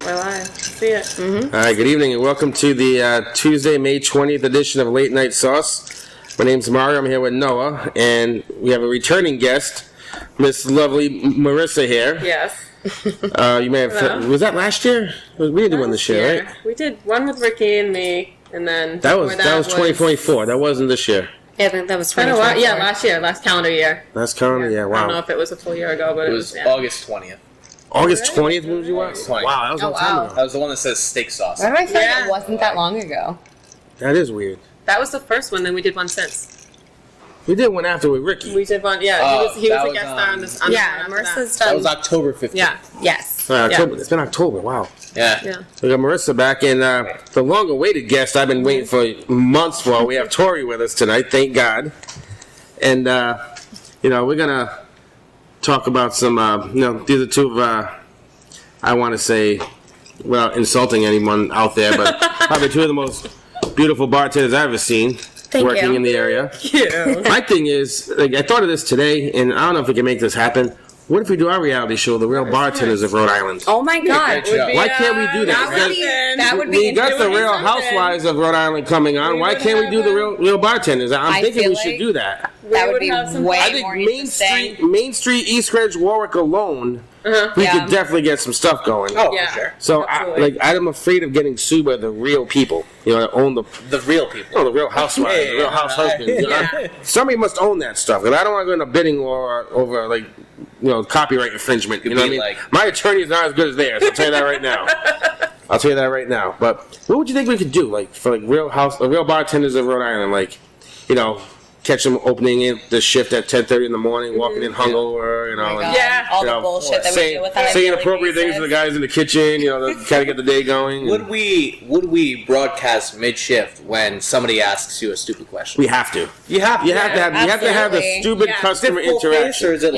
We're live. See it. Mm-hmm. All right, good evening and welcome to the Tuesday, May 20th edition of Late Night Sauce. My name's Mario. I'm here with Noah, and we have a returning guest, Miss Lovely Marissa here. Yes. You may have. Was that last year? We didn't do one this year, right? We did one with Ricky and me, and then that was 2024. That wasn't this year. Yeah, I think that was 2024. Yeah, last year, last calendar year. Last calendar, yeah. Wow. I don't know if it was a full year ago, but it was August 20th. August 20th was you was? Wow, that was a long time ago. That was the one that says steak sauce. Why do I feel like it wasn't that long ago? That is weird. That was the first one, then we did one since. We did one after with Ricky. We did one, yeah. He was a guest star on this. Marissa's done. That was October 15th. Yeah. Yes. October. Yeah. It's been October, wow. Yeah. We got Marissa back, and the long-awaited guest I've been waiting for months for. We have Tory with us tonight, thank God. And, we're going to talk about some, these are two of, I want to say, without insulting anyone out there, but probably two of the most beautiful bartenders I've ever seen working in the area. Yeah. My thing is, I thought of this today, and I don't know if we can make this happen. What if we do our reality show, The Real Bartenders of Rhode Island? Oh my God! Why can't we do that? That would be. We got the Real Housewives of Rhode Island coming on. Why can't we do the Real Bartenders? I'm thinking we should do that. That would be way more interesting. Main Street, East Ridge, Warwick alone, we could definitely get some stuff going. Oh, for sure. So, I'm afraid of getting sued by the real people. That own the real people. Oh, the Real Housewives, the Real House husbands. Somebody must own that stuff, because I don't want to go into bidding war over copyright infringement. You know what I mean? My attorney is not as good as theirs. I'll tell you that right now. But what would you think we could do, for real bartenders of Rhode Island, catch them opening the shift at 10:30 in the morning, walking in hungover, all the bullshit that we deal with. Saying appropriate things to the guys in the kitchen, to kind of get the day going. Would we broadcast mid-shift when somebody asks you a stupid question? We have to. You have to have the stupid customer interaction. Or is it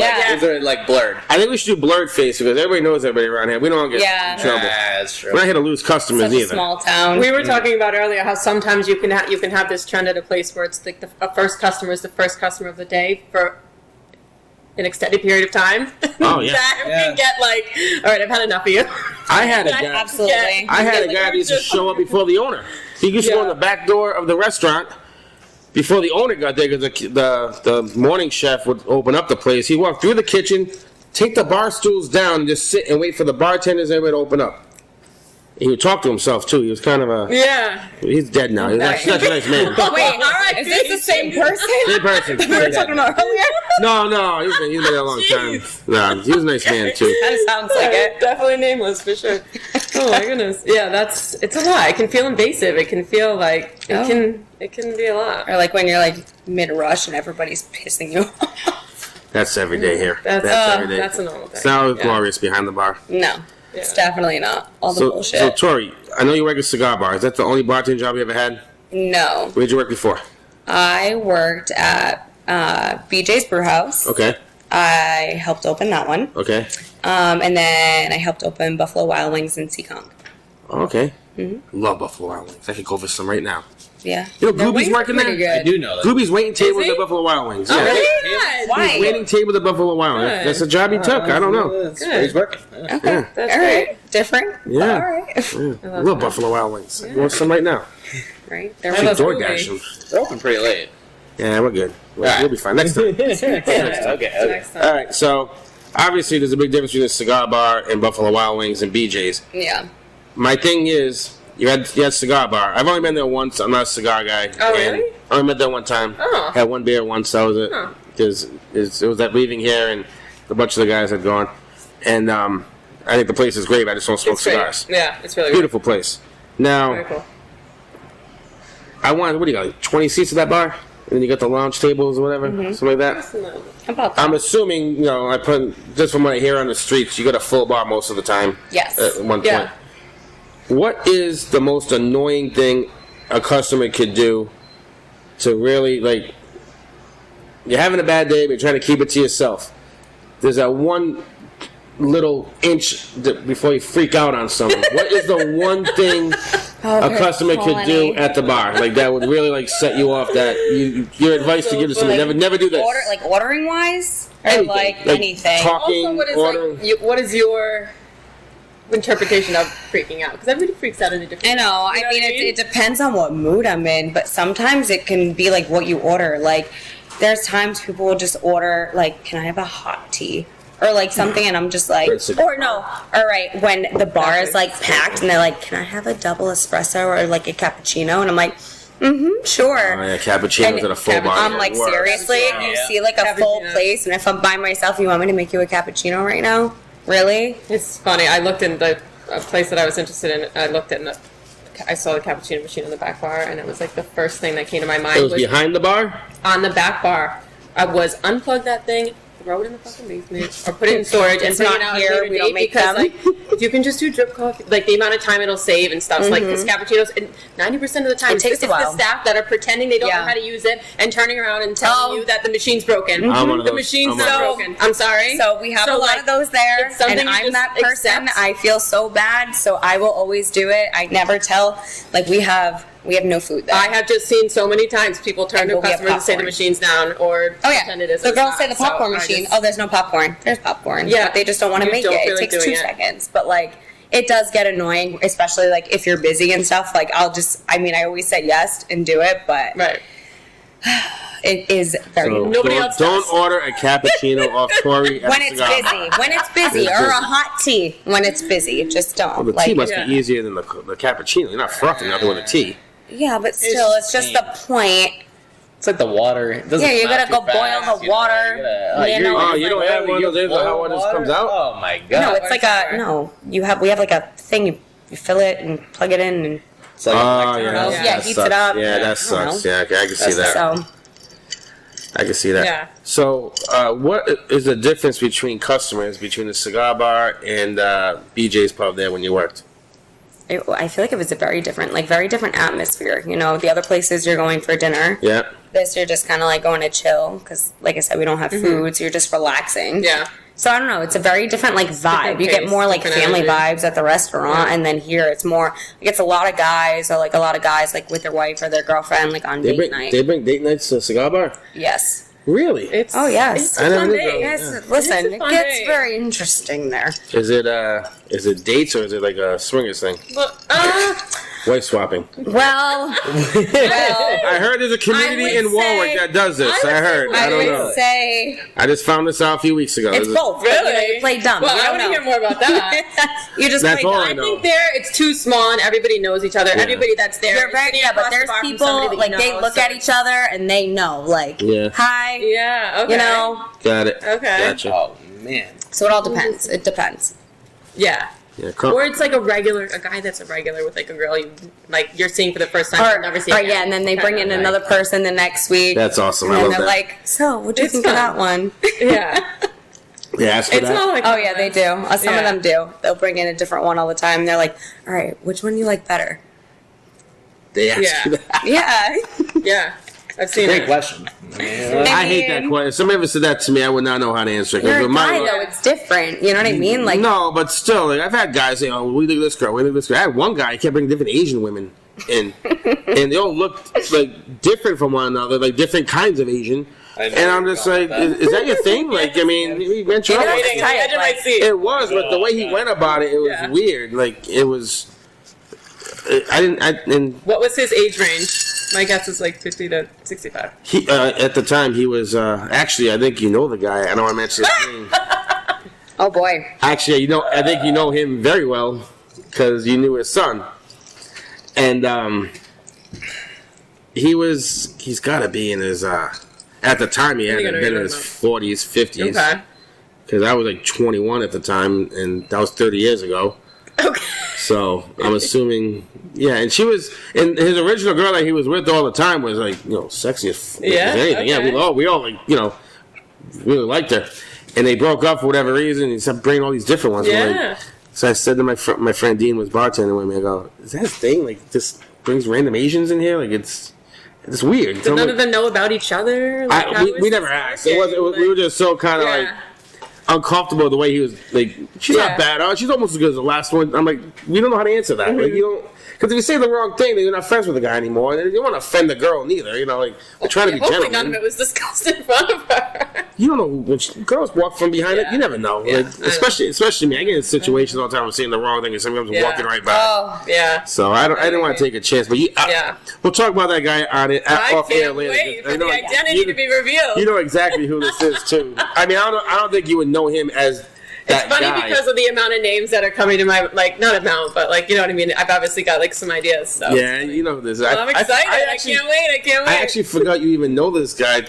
blurred? I think we should do blurred face because everybody knows everybody around here. We don't want to get in trouble. That's true. We're not here to lose customers either. Small town. We were talking about earlier how sometimes you can have this trend at a place where it's like the first customer is the first customer of the day for an extended period of time. Oh yeah. That we get all right, I've had enough of you. I had a guy. Absolutely. I had a guy that used to show up before the owner. He used to go in the back door of the restaurant before the owner got there, because the morning chef would open up the place. He walked through the kitchen, take the bar stools down, and just sit and wait for the bartenders and everybody to open up. He would talk to himself too. He was kind of a He's dead now. He's such a nice man. Wait, all right, is this the same person? Same person. We were talking about earlier. No, he's been there a long time. No, he was a nice man too. That sounds like it. Definitely nameless for sure. Oh my goodness. Yeah, it's a lot. It can feel invasive. It can feel like it can be a lot. Or when you're mid rush and everybody's pissing you off. That's every day here. That's every day. That's a normal thing. It's not glorious behind the bar. No. Yeah. It's definitely not. All the bullshit. So, Tori, I know you work at a cigar bar. Is that the only bartending job you ever had? No. Where did you work before? I worked at BJ's Brewhouse. Okay. I helped open that one. Okay. And then I helped open Buffalo Wild Wings in Seekonk. Okay. Mm-hmm. Love Buffalo Wild Wings. I could go for some right now. Yeah. Gooby's working there? Good. I do know that. Gooby's waiting tables at Buffalo Wild Wings. Oh, yeah. really? Why? He's waiting tables at Buffalo Wild Wings. That's a job he took. I don't know. He's working. Okay. Yeah. That's all right. Different. Yeah. All right. Yeah. I love Buffalo Wild Wings. I want some right now. Right. They're DoorDash them. They're open pretty late. Yeah, we're good. We'll be fine. Next time. Okay. Next time. All right, so obviously there's a big difference between a cigar bar and Buffalo Wild Wings and BJ's. Yeah. My thing is, you had cigar bar. I've only been there once. I'm not a cigar guy. Oh, really? I only been there one time. Oh. Had one beer once. That was it. Oh. It was that leaving here, and a bunch of the guys had gone. And I think the place is great. But I just don't smoke cigars. Yeah, it's really Beautiful place. Now, Very cool. I want, what do you got, 20 seats at that bar? And then you got the lounge tables or whatever, something like that. How about that? I'm assuming, just from what I hear on the streets, you got a full bar most of the time. Yes. At one Yeah. point. What is the most annoying thing a customer could do to really, you're having a bad day, but you're trying to keep it to yourself? There's that one little inch before you freak out on someone. What is the one thing a customer could do at the bar that would really set you off? That your advice to give to someone: never do this. Ordering wise, or anything. anything. Talking, Also, ordering. what is your interpretation of freaking out, because everybody freaks out in a different I know. way. You I mean, what it depends on what mood I'm in, but sometimes it can be like what you order. Like, there's times people will just order, like, can I have a hot tea? Or like something, and I'm just like, or no, all right, when the bar is like packed and they're like, can I have a double espresso or like a cappuccino? And I'm like, sure. Oh, yeah, cappuccino's at a full bar. I'm like, seriously? You see like a full place, and if I'm by myself, you want me to make you a cappuccino right now? Really? It's funny. I looked in the place that I was interested in. I saw the cappuccino machine on the back bar, and it was like the first thing that came to my mind. It was behind the bar? On the back bar. I was unplug that thing, throw it in the fucking basement, or put it in storage, and bring it out here. later We don't date, make because them. like if you can just do drip coffee, like the amount of time it'll save and stuff. So, like this cappuccinos, and 90% of the time It takes it's a while. the staff that are pretending they don't Yeah. know how to use it and turning around and telling you that the machine's broken. I'm one of The those. machine's I'm one of not those. broken. I'm sorry. So we have a lot like, of those there, it's something and you I'm just that person. accept. I feel so bad, so I will always do it. I never tell. Like we have no food there. I have just seen so many times people turn to But we have customers and say the popcorn. machine's down, or Oh yeah, pretend it is. the or girls it's say the not. So popcorn I machine. just- Oh, there's no popcorn. There's popcorn. Yeah. But they just don't want to You make don't it. feel It like takes 2 doing it. seconds. But like, it does get annoying, especially like if you're busy and stuff. Like I always say yes and do it, but Right. it is very So Nobody don't, else don't does. order a cappuccino off Tory at when a it's cigar. busy. When it's busy, It's or busy. a hot tea when it's busy. Just don't. Well, the like, tea must Yeah. be easier than the cappuccino. You're not frothing nothing with a tea. yeah, but still, it's just the point. It's like the water. It doesn't Yeah, you come gotta out go too boil fast, the you know, water, you gotta- you know, Oh, you don't have one of those days where hot water just comes out? Oh my god. No, it's like we have like a thing. You fill it and plug it in, and It's like Oh, an yeah. electric- Yeah, that heats it sucks. up. Yeah, I that don't sucks. know. Yeah, I can see that. so I can see that. Yeah. So, what is the difference between customers between the cigar bar and BJ's pub there when you worked? I feel like it was a very different atmosphere. You know, the other places you're going for dinner. Yeah. This you're just kind of like going to chill because, like I said, we don't have food, so you're just relaxing. Yeah. So I don't know. It's a very different vibe. Different You get pace, more like different family energy. vibes at the restaurant, Yeah. and then here it's more. It's a lot of guys, or like a lot of guys like with their wife or their girlfriend, like on They date bring night. they bring date nights to a cigar bar? Yes. Really? It's Oh, yes. It's I a never fun knew day. that. Yes. Yeah. Listen, It's a it fun gets day. very interesting there. Is it dates or is it like a swingers thing? Well, Wife swapping. Well, I heard there's a I community would in Warwick say- that does this. I heard. I I don't would know. say I just found this out a few weeks ago. it's both. But, you know, you play dumb. Well, you I don't want to know. hear more about that. You just That's play all dumb. I I know. think there it's too small and everybody knows each other. Yeah. Everybody that's there. You're is very, sitting yeah, but across the there's bar from people somebody that like you they know, look so at each other and they know, like, Yeah. hi, Yeah. Okay. you know. Got it. Okay. Gotcha. Oh man. So it all depends. It depends. Yeah. Yeah, Or it's like a guy that's a regular with like a girl you're seeing for the first time. Or, you'll never see or again. yeah, and then they bring in Kinda another person the next week. That's awesome. I And love they're that. like, so what do you It's think of fun. that one? Yeah. Yeah, ask for It's that. not like Oh yeah, they do. Some of Yeah. them do. They'll bring in a different one all the time. They're like, all right, which one do you like better? They ask Yeah. you that. Yeah. Yeah. I've seen Great it. question. I mean, I hate that question. If somebody ever said that to me, I would not know how to answer. 'Cause You're a with my guy life- though. It's different. You know what I mean? Like, no, but still, like I've had guys say, "Oh, we look at this girl, we look at this girl." I had one guy, he kept bringing different Asian women in, and they all looked like different from one another, like different kinds of Asian. I know And I'm you're just going like, with that. is that your thing? Like, I mean, we venture It out. is like Waiting, tight, edge of my like- seat. It was, but the way he went about it, it was Yeah. weird. Like it was. And What was his age range? My guess is like 50 to 65. he at the time he was actually, I think you know the guy. I don't want to mention his name. oh boy. Actually, I think you know him very well because you knew his son, and he's got to be in his at the time he had What are you been gonna in read his about? 40s, 50s. Okay. Because I was like 21 at the time, and that was 30 years ago. Okay. So I'm assuming, yeah. And she was, and his original girl that he was with all the time was like, sexy as Yeah, anything. Yeah, okay. we all like, really liked her. And they broke up for whatever reason. He started bringing all these different ones. We're Yeah. like- so I said to my friend Dean was bartending with me. I go, is that a thing? Like, just brings random Asians in here? Like, it's weird. Did So I'm none like- of them know about each other? Like, how we was never this asked. working? We were just so kind of Yeah. like uncomfortable the way he was. Like, she's Yeah. not bad. Oh, she's almost as good as the last one. I'm like, we don't know how to answer that. Like, you don't. Because if you say the wrong thing, then you're not friends with the guy anymore. And you don't want to offend the girl neither. Like, we're trying to be Hopefully none of gentlemen. it was discussed in front of her. You don't know when girls walk from behind it. You never know. Yeah, Like, especially me. I get in situations all the time. I'm saying the wrong thing, and somebody's walking right by. Oh, Yeah. So I didn't want to take a chance. But we'll talk about that guy on it off air later. Wait for the identity to be revealed. You know exactly who this is too. I mean, I don't think you would know him as that It's funny guy. because of the amount of names that are coming to my, like, not amount, but, like, you know what I mean? I've obviously got, like, some ideas. So. Yeah, you know this. Well, I'm excited. I can't wait. I actually forgot you even know this guy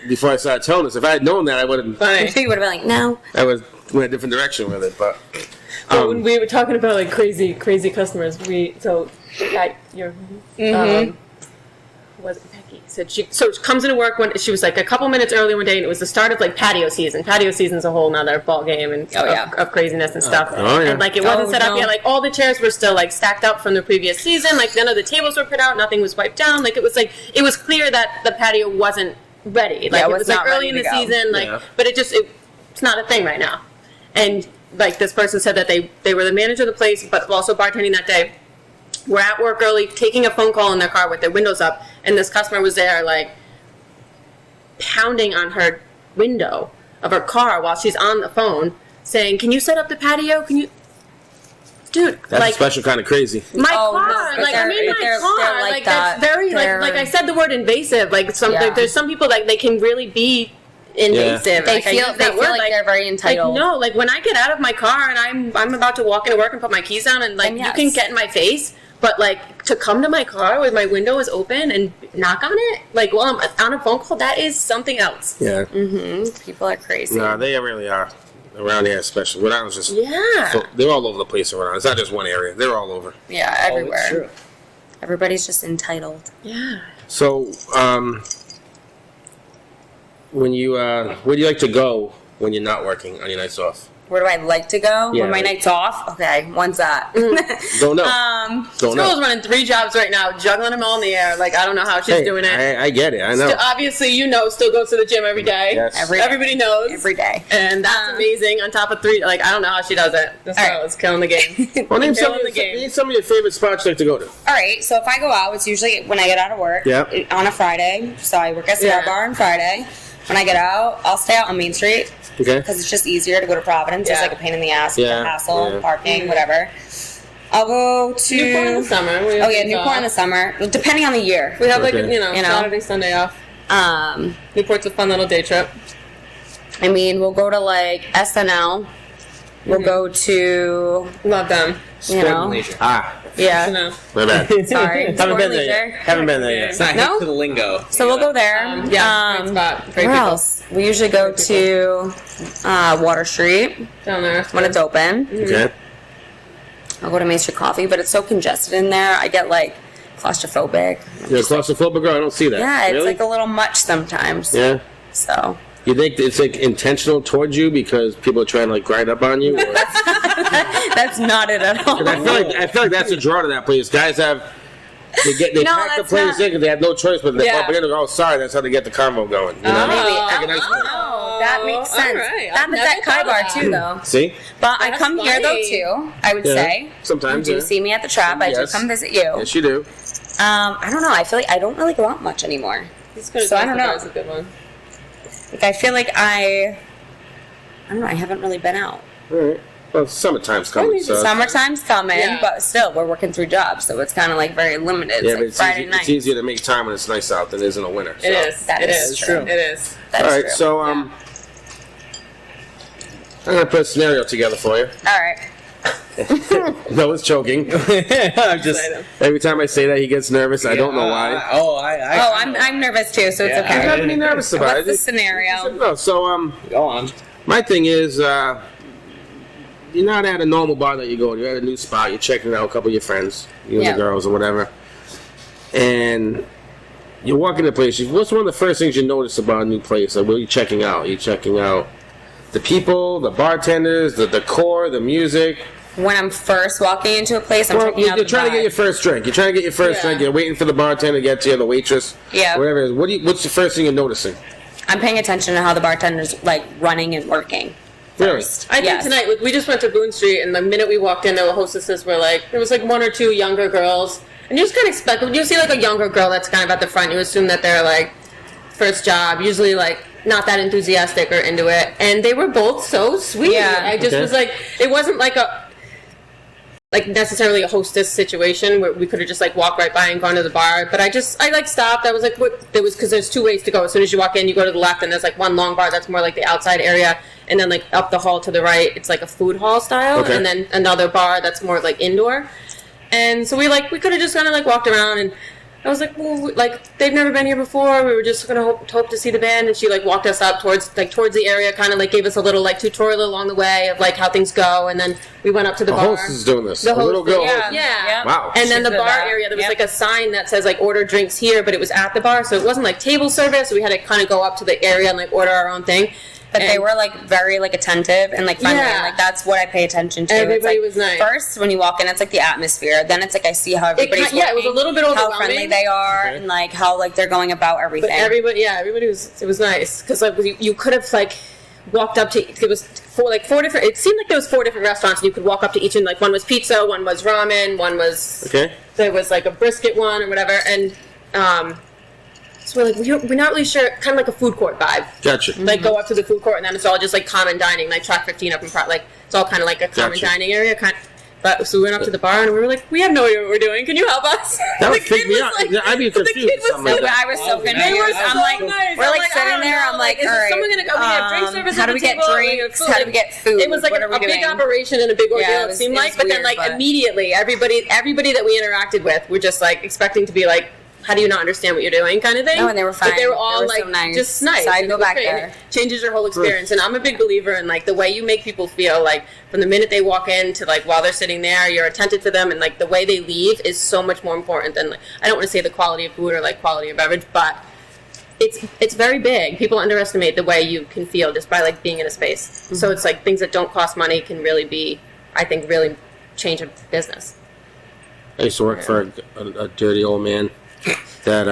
before I started telling us. If I had known that, I would have. Funny. you would have been like, no. I would went a different direction with it, but. But when we were talking about, like, crazy customers, was it Becky? So she comes into work when she was like a couple minutes early one day, and it was the start of like patio season. Patio season's a whole nother ball game and of craziness and stuff. Oh, yeah. And like it wasn't set up yet. Like all the chairs were still like stacked up from the previous season. Like none of the tables were put out. Nothing was wiped down. Like it was clear that the patio wasn't ready. Like it was like early in the season. Like but it's not a thing right now. And like this person said that they were the manager of the place, but also bartending that day. We're at work early, taking a phone call in their car with their windows up, and this customer was there, like, pounding on her window of her car while she's on the phone, saying, "Can you set up the patio? Can you..." Dude, That's like... a special kind of crazy. My car, no, like, I mean, my they're car, like that's very, like I said the word invasive, like, there's some people, like, they can really be invasive. They Like, feel I use that word, like they're very entitled. Like, no, like, when I get out of my car and I'm about to walk into work and put my keys down and, like, you can get in my face... But, like, to come to my car with my window is open and knock on it, like, while I'm on a phone call, that is something else. Yeah. Mm-hmm. People are crazy. No, they really are. Around here, especially. Rhode Island's just... Yeah. They're all over the place around. It's not just one area. They're all over. Yeah, everywhere. it's true. Everybody's just entitled. Yeah. So, when you, where do you like to go when you're not working on your nights off? Where do I like to go Yeah, when my like- night's off? Okay, when's that? Don't know. Don't know. School's running 3 jobs right now, juggling them all in the air. Like, I don't know how she's doing it. I get it. I know. Obviously, still goes to the gym every day. Yes. Everybody knows. Every day. And that's amazing. On top of 3, like, I don't know how she does it. This girl is killing the game. Well, name some Killing the game. of your favorite spots you like to go to. All right, so if I go out, it's usually when I get out of work on a Friday. So I work at Cigar Bar on Friday. When I get out, I'll stay out on Main Street. Okay. Because it's just easier to go to Providence. It's like a pain in the ass, with the hassle, parking, whatever. I'll go to Newport in the summer. Newport in the summer, depending on the year. We have like Okay. Saturday, Sunday off. Newport's a fun little day trip. I mean, we'll go to like SNL. We'll go to Love them. you know, Leisure. yeah. My bad. Sorry, Haven't Sport been there Leisure. yet. Haven't been there It's yet. not No? hip to the lingo. So we'll go there. Great spot. Great Where people. else? We usually go to Water Street Down there. when it's open. Okay. I'll go to Main Street Coffee, but it's so congested in there. I get like claustrophobic. You're a claustrophobic girl? I don't see that. Yeah, it's really? like a little much sometimes. Yeah. So You think it's like intentional towards you because people are trying to like grind up on you? Or? that's not it at all. 'Cause I feel like that's a draw to that place. Guys they No, pack the that's place not. in because they have no choice but they Yeah. bump it in and go, oh, sorry, that's how they get the convo going. You know? Maybe. Take a nice break. Oh, that makes sense. all right. I've That's never at Kai thought Bar of that. too, though. See? But I That's come here though funny. too. I would Yeah. say. Sometimes, You do yeah. see me at the trap. I do Yes. come visit you. Yes, you do. I don't know. I feel like I don't really go out much anymore. So I don't know. That's a good one. Like I feel like I don't know. I haven't really been out. All right. Well, summertime's coming, so. Summertime's coming, Yeah. but still, we're working through jobs, so it's kind of like very limited. It's Yeah, like but it's, Friday easy, night. it's easier to make time when it's nice out than it is in the winter. So. It is. That It is is. true. It is. That All is right, true. so I'm gonna put a scenario together for you. All right. Noah's choking. I'm just. Every time I say that, he gets nervous. I don't know why. Oh, I'm nervous too, so it's Yeah. You okay. have to be nervous about What's the it. scenario? No, so Go on. my thing is, you're not at a normal bar that you go to. You're at a new spot. You're checking it out, a couple of your friends, you and Yeah. the girls or whatever, and you're walking the place. What's one of the first things you notice about a new place? Like, what are you checking out? You're checking out the people, the bartenders, the decor, the music. When I'm first walking into a place, I'm Well, checking out you're the trying to get vibe. your first drink. You're trying to get your first Yeah. drink. You're waiting for the bartender to get to you, the waitress, Yeah. whatever it is. What's the first thing you're noticing? I'm paying attention to how the bartender's like running and working. Really? I think Yes. tonight, we just went to Boone Street, and the minute we walked in, the hostesses were like, there was like 1 or 2 younger girls. And you just kind of expect, when you see like a younger girl that's kind of at the front, you assume that they're like, first job, usually like not that enthusiastic or into it, and they were both so sweet. Yeah. I just was like, it wasn't like necessarily a hostess situation where we could have just like walked right by and gone to the bar, but I like stopped. I was like, what? There was, because there's two ways to go. As soon as you walk in, you go to the left, and there's like one long bar that's more like the outside area, and then like up the hall to the right, it's like a food hall style, and then another bar that's more like indoor. And so we could have just kind of like walked around, and I was like, well, like, they've never been here before. We were just going to hope to see the band. And she, like, walked us up towards the area, kind of, like, gave us a little, like, tutorial along the way of, like, how things go. And then we went up to the bar. The host is doing this. The little girl. Yeah. Wow. And then the bar area, there was, like, a sign that says, like, order drinks here, but it was at the bar. So it wasn't, like, table service. So we had to kind of go up to the area and, like, order our own thing. But they were, like, very, like, attentive and, like, friendly. And, like, that's what I pay attention to. Everybody like, was nice. First, when you walk in, it's, like, the atmosphere. Then it's, like, I see how everybody's working. It was a little bit overwhelming. How friendly they are and, like, how, like, they're going about everything. But everybody it was nice. Because, like, you could have, like, walked up to, it was four different, it seemed like there was 4 different restaurants, and you could walk up to each, and, like, one was pizza, one was ramen, one was, there was, like, a brisket one or whatever, and, so we're like, we're not really sure, kind of like a food court vibe. Gotcha. Like, go up to the food court, and then it's all just, like, common dining, like track 15 up in front, like, it's all kind of like a common dining area, But so we went up to the bar, and we were like, we have no idea what we're doing. Can you help us? That would freak me out. I'd be confused. I was so confused. They were I'm so like, nice. we're like sitting there. I'm like, is all right. someone gonna go? We have drink service. How do we get drinks? How do we get food? It was like a big operation and a big ordeal. It seemed like, but then like immediately, everybody that we interacted with were just like expecting to be like, how do you not understand what you're doing, kind of thing. No, and they were fine. But they were all like so nice. just nice. So I'd go back there. It changes your whole experience, and I'm a big believer in like the way you make people feel. Like from the minute they walk in to like while they're sitting there, you're attentive to them, and like the way they leave is so much more important than like, I don't want to say the quality of food or like quality of beverage, but it's very big. People underestimate the way you can feel just by like being in a space. Mm-hmm. So it's like things that don't cost money can really be, I think, really change a business. I used to work for a dirty old man. That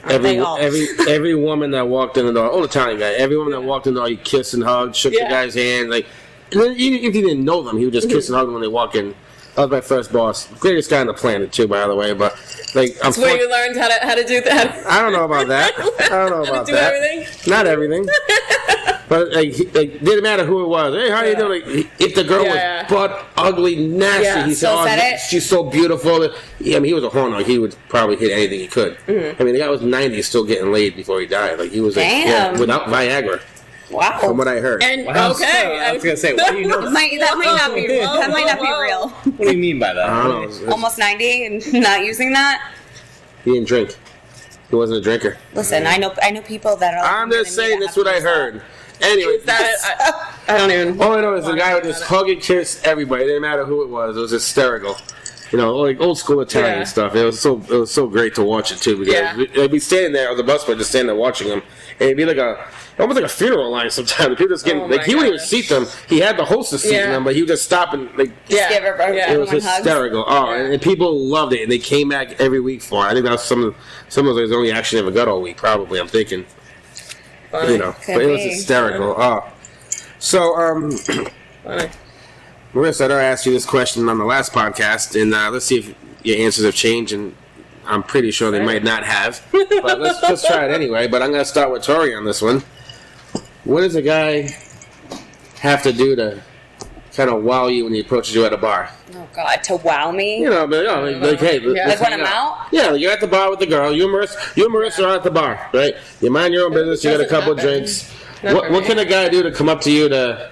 every woman that walked in the door, old Italian guy, every woman that walked in the door, he kissed and hugged, shook the guy's hand, like, and then even if he didn't know them, he would just kiss and hug them when they walk in. That was my first boss, greatest guy on the planet too, by the way. But like, that's where you learned how to do that. I don't know about that. I don't know about do that. Everything? Not everything. But like, didn't matter who it was. Hey, how you doing? Like, if the girl was butt ugly, nasty, he said, "Oh, she's so beautiful." Yeah, I mean, he was a horn dog. He would probably hit anything he could. Mm-hmm. I mean, the guy was 90, still getting laid before he died. Like he was like, without Viagra. Wow. From what I heard. And okay, I was gonna say, what do you know? That might not be real. That might not be real. What do you mean by that? I don't know. Almost 90 and not using that. He didn't drink. He wasn't a drinker. Listen, I know people that are. I'm just saying that's what I heard. Anyway, I don't even. All I know is the guy would just hug and kiss everybody. It didn't matter who it was. It was hysterical. You know, like old school Italian stuff. It was so great to watch it too, because I'd be standing there on the bus, but just standing there watching them, and it'd be like almost like a funeral line sometimes. People just getting he wouldn't even seat them. He had the hostess seat them, but he would just stop and like give everyone it was hysterical. Hugs. Oh, and people loved it, and they came back every week for it. I think that was some of the only action they ever got all week. Probably, I'm thinking. You know, but it was hysterical. Oh, so Marissa, I know I asked you this question on the last podcast, and let's see if your answers have changed, and I'm pretty sure they might not have. But let's try it anyway. But I'm going to start with Tory on this one. What does a guy have to do to kind of wow you when he approaches you at a bar? Oh, God, to wow me? You know, but like hey. Like when I'm out? Yeah, you're at the bar with the girl. You and Marissa are at the bar, right? You mind your own business. You got a couple of drinks. What can a guy do to come up to you to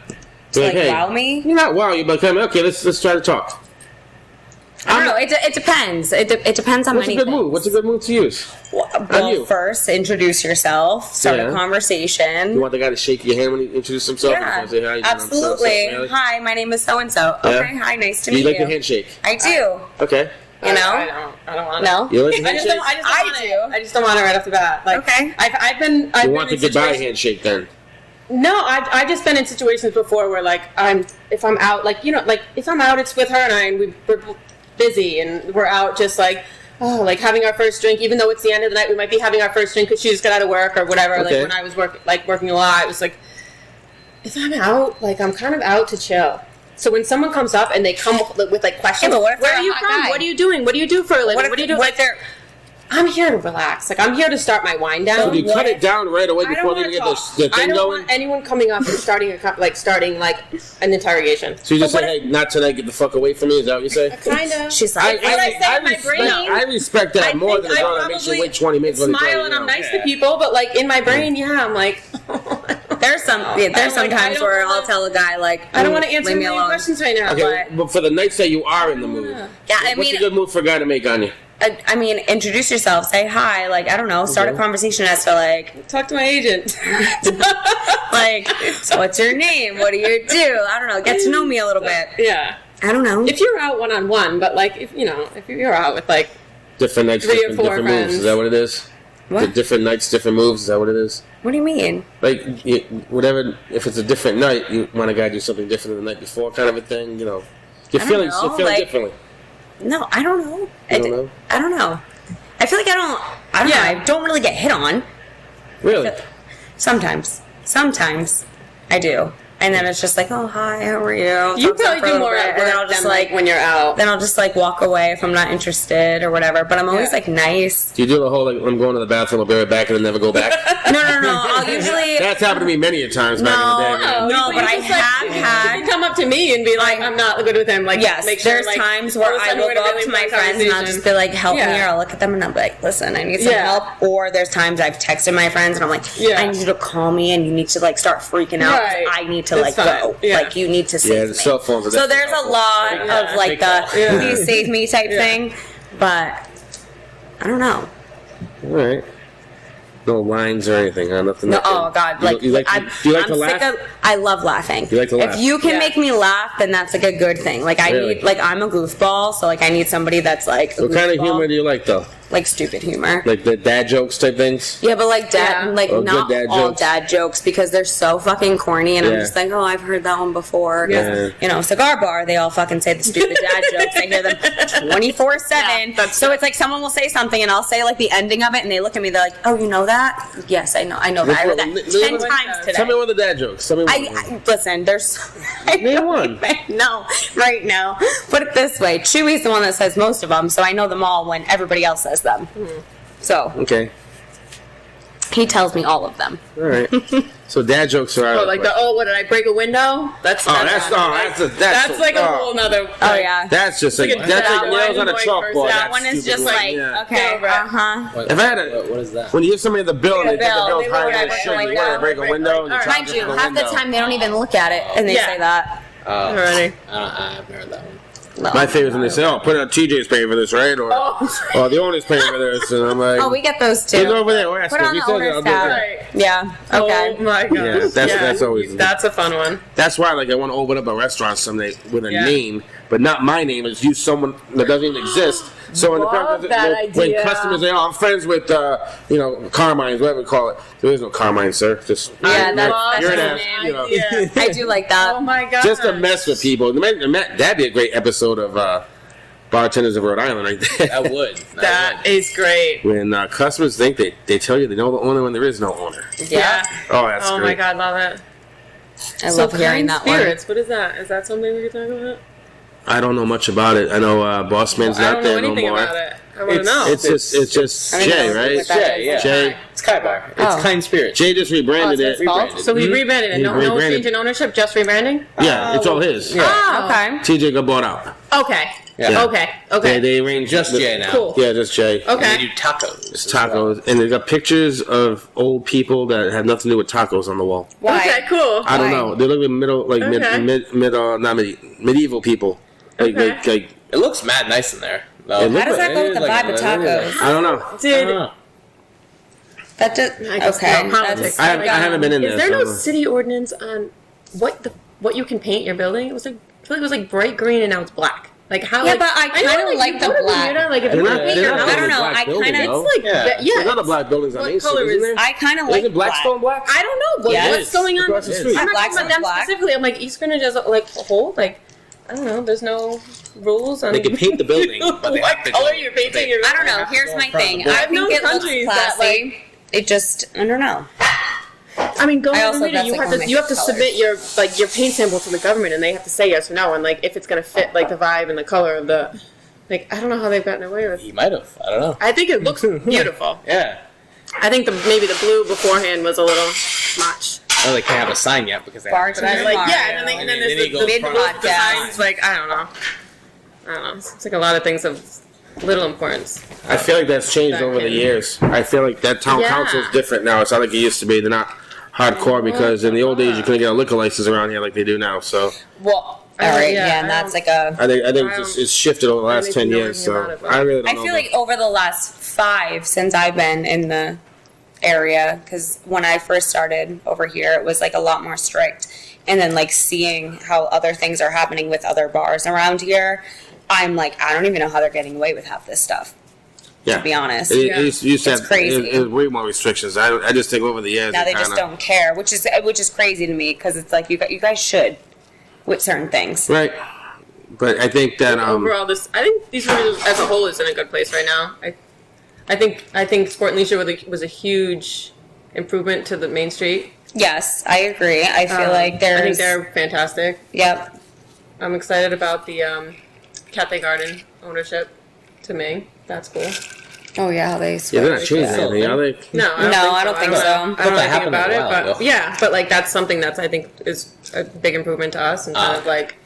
be like, hey, wow me? You're not wow you, but come okay, let's try to talk. I don't know. It depends. It depends on many things. things. What's a good move to use? Well, first, introduce yourself. Start a conversation. You want the guy to shake your hand when he introduces himself? Yeah, say, hi, absolutely. Hi, my name is so-and-so. Okay, hi, nice to meet you. You like the handshake? I do. Okay. You know? I don't want to. No? You like the handshake? I just don't want it right off the bat. Like, okay. You want the goodbye handshake then? No, I've just been in situations before where like if I'm out, like, you know, like if I'm out, it's with her and we're busy and we're out just like, oh, like having our first drink, even though it's the end of the night, we might be having our first drink because she just got out of work or whatever. Okay. Like when I was working a lot, it was like, if I'm out, like I'm kind of out to chill. So when someone comes up and they come with like questions, where are you from? What are you doing? What do you do for a living? What do you do? I'm here to relax. Like, I'm here to start my wind down. So do you cut it down right away before they get the thing going? I don't want anyone coming up and starting an interrogation. So you just say, hey, not tonight, get the fuck away from me? Is that what you say? Kind of. She's like, I respect that more than that makes you wait 20 minutes. Smile and I'm nice to people, but like in my brain, I'm like... There's some times where I'll tell a guy like, I don't want to answer any questions right now. Okay, but for the nights that you are in the mood, what's a good move for a guy to make on you? I mean, introduce yourself, say hi, like, I don't know, start a conversation as to like, talk to my agent. like, what's your name? What do you do? I don't know, get to know me a little bit. Yeah. I don't know. If you're out one-on-one, but like, if you're out with like different nights, different moves, is that what it is? What? The different nights, different moves, is that what it is? What do you mean? Like, whatever, if it's a different night, you want a guy to do something different than the night before, kind of a thing, You're feeling differently. No, I don't know. You don't know? I don't know. I feel like I don't know. I don't really get hit on. Really? Sometimes I do. And then it's just like, oh, hi, how are you? You probably do more at work than like when you're out. Then I'll just like walk away if I'm not interested or whatever. But I'm always like nice. Do you do the whole like, I'm going to the bathroom, I'll be right back, and then never go back? No. I'll usually. That's happened to me many a times back in the day. No, but I have had. You come up to me and be like, I'm not good with him. Like, yes, make sure, there's times where I will go up to my friends and I'll just be like, help me, or I'll look at them and I'll be like, listen, I need some help. Or there's times I've texted my friends and I'm like, I need you to call me and you need to like start freaking out. Right. I need to like go. Like, you need to save me. Cell phones are so there's a lot of like the please save me type thing, but I don't know. All right. No lines or anything, huh? Nothing. No, oh God! Do you like to laugh? I love laughing. You like to laugh? If you can make me laugh, then that's like a good thing. Like I need, like I'm a goofball, so like I need somebody that's like. What kind of humor do you like, though? Like stupid humor. Like the dad jokes type things? Yeah, but like not all dad jokes because they're so fucking corny and I'm just like, oh, I've heard that one before. Cigar bar, they all fucking say the stupid dad jokes. I hear them 24/7. So it's like someone will say something and I'll say like the ending of it and they look at me, they're like, oh, you know that? Yes, I know that. I heard that 10 times today. Tell me one of the dad jokes. Listen, there's... Name one. No, right now. Put it this way. Chewy's the one that says most of them, so I know them all when everybody else says them. So okay, he tells me all of them. All right. So dad jokes are what did I break a window? That's like a whole nother. Oh yeah, that's just like that's like nails on a chalkboard. That one is just like okay, If I had what is that? When you give somebody the bill and they think the bill's higher than it should, you want to break a window. Mind you, half the time they don't even look at it and they say that. Already. I've heard that one. No. My favorite is when they say, "Oh, put it on TJ's paying for this, right?" Or, the owner's paying for this," and I'm like, "Oh, we get those too." He's over there. Put it on the owner's tab. Yeah. Okay. Oh my god. Yeah, that's always a fun one. That's why, like, I want to open up a restaurant someday with a name, but not my name. It's use someone that doesn't even exist. So when customers say, "Oh, I'm friends with Carmine's," whatever we call it. There is no Carmine, sir. Just that's you're an ass. I do like that. Oh my god. Just to mess with people. That'd be a great episode of Bartenders of Rhode Island, right there. That would. That is great. When customers think they tell you they know the owner when there is no owner. Yeah. Oh, that's great. Oh my god, love it. I love hearing that spirits. What is that? Is that something we can talk about? I don't know much about it. I know Bossman's not there no more. I don't know anything about it. I want to know. It's just Jay, right? It's Jay, yeah. Jay. It's Kai Bar. It's Kind Spirit. Jay just rebranded it. So he rebranded it. No change in ownership, just rebranding? Yeah, it's all his. Yeah. Oh, okay. TJ got bought out. Okay. Yeah. Okay. They arranged just Jay now. Cool. Yeah, just Jay. Okay. And they do tacos. It's tacos, and they got pictures of old people that had nothing to do with tacos on the wall. Why? Okay, cool. I don't know. They look like medieval people. Like it looks mad nice in there. How does that go with the vibe of tacos? I don't know. Dude. That just okay. I haven't been in there. Is there no city ordinance on what you can paint your building? It was like I feel like it was like bright green and now it's black. Like how? Yeah, but I kind of like the black. I don't know. I kind of. It's like there's not a black buildings on Main Street, isn't there? I kind of like. Is it Blackstone black? I don't know. What's going on? Across the street. I'm not talking about them specifically. I'm like East Greenwich as a whole. Like I don't know. There's no rules on. They can paint the building, but they have to color you're painting your building. I don't know. Here's my thing. I think it looks classy. It just I don't know. I mean, going on the meter, you have to submit your paint sample to the government, and they have to say yes or no, and like if it's gonna fit like the vibe and the color of the Like, I don't know how they've gotten away with it. He might have. I don't know. I think it looks beautiful. Yeah. I think maybe the blue beforehand was a little much. Oh, they can't have a sign yet because they Bartender But I like, Mario. yeah, and then there's the mid-podcast. signs. Like, I don't know. It's like a lot of things of little importance. I feel like that's changed over the years. I feel like that town Yeah. council is different now. It's not like it used to be. They're not hardcore because in the old days you couldn't get a liquor license around here like they do now. So Well, all right, yeah, and that's like a. I think it's shifted over the last 10 years. So I really don't know. I feel like over the last 5 since I've been in the area, because when I first started over here, it was like a lot more strict. And then like seeing how other things are happening with other bars around here, I'm like, I don't even know how they're getting away with half this stuff. To be honest, It used to It's have crazy. it was way more restrictions. I just think over the years now it they just kinda- don't care, which is crazy to me because it's like you guys should with certain things. Right. But I think that Overall, I think these reviews as a whole is in a good place right now. I think Sport and Leisure was a huge improvement to the Main Street. Yes, I agree. I feel like I there's. think they're fantastic. Yep. I'm excited about the Cafe Garden ownership. To me, that's cool. Oh yeah, they. yeah, they're not changing anything, are they? No, I don't think so. I don't know anything happened about a it, while but ago. yeah, but like that's something that's I think is a big improvement to us and kind of like.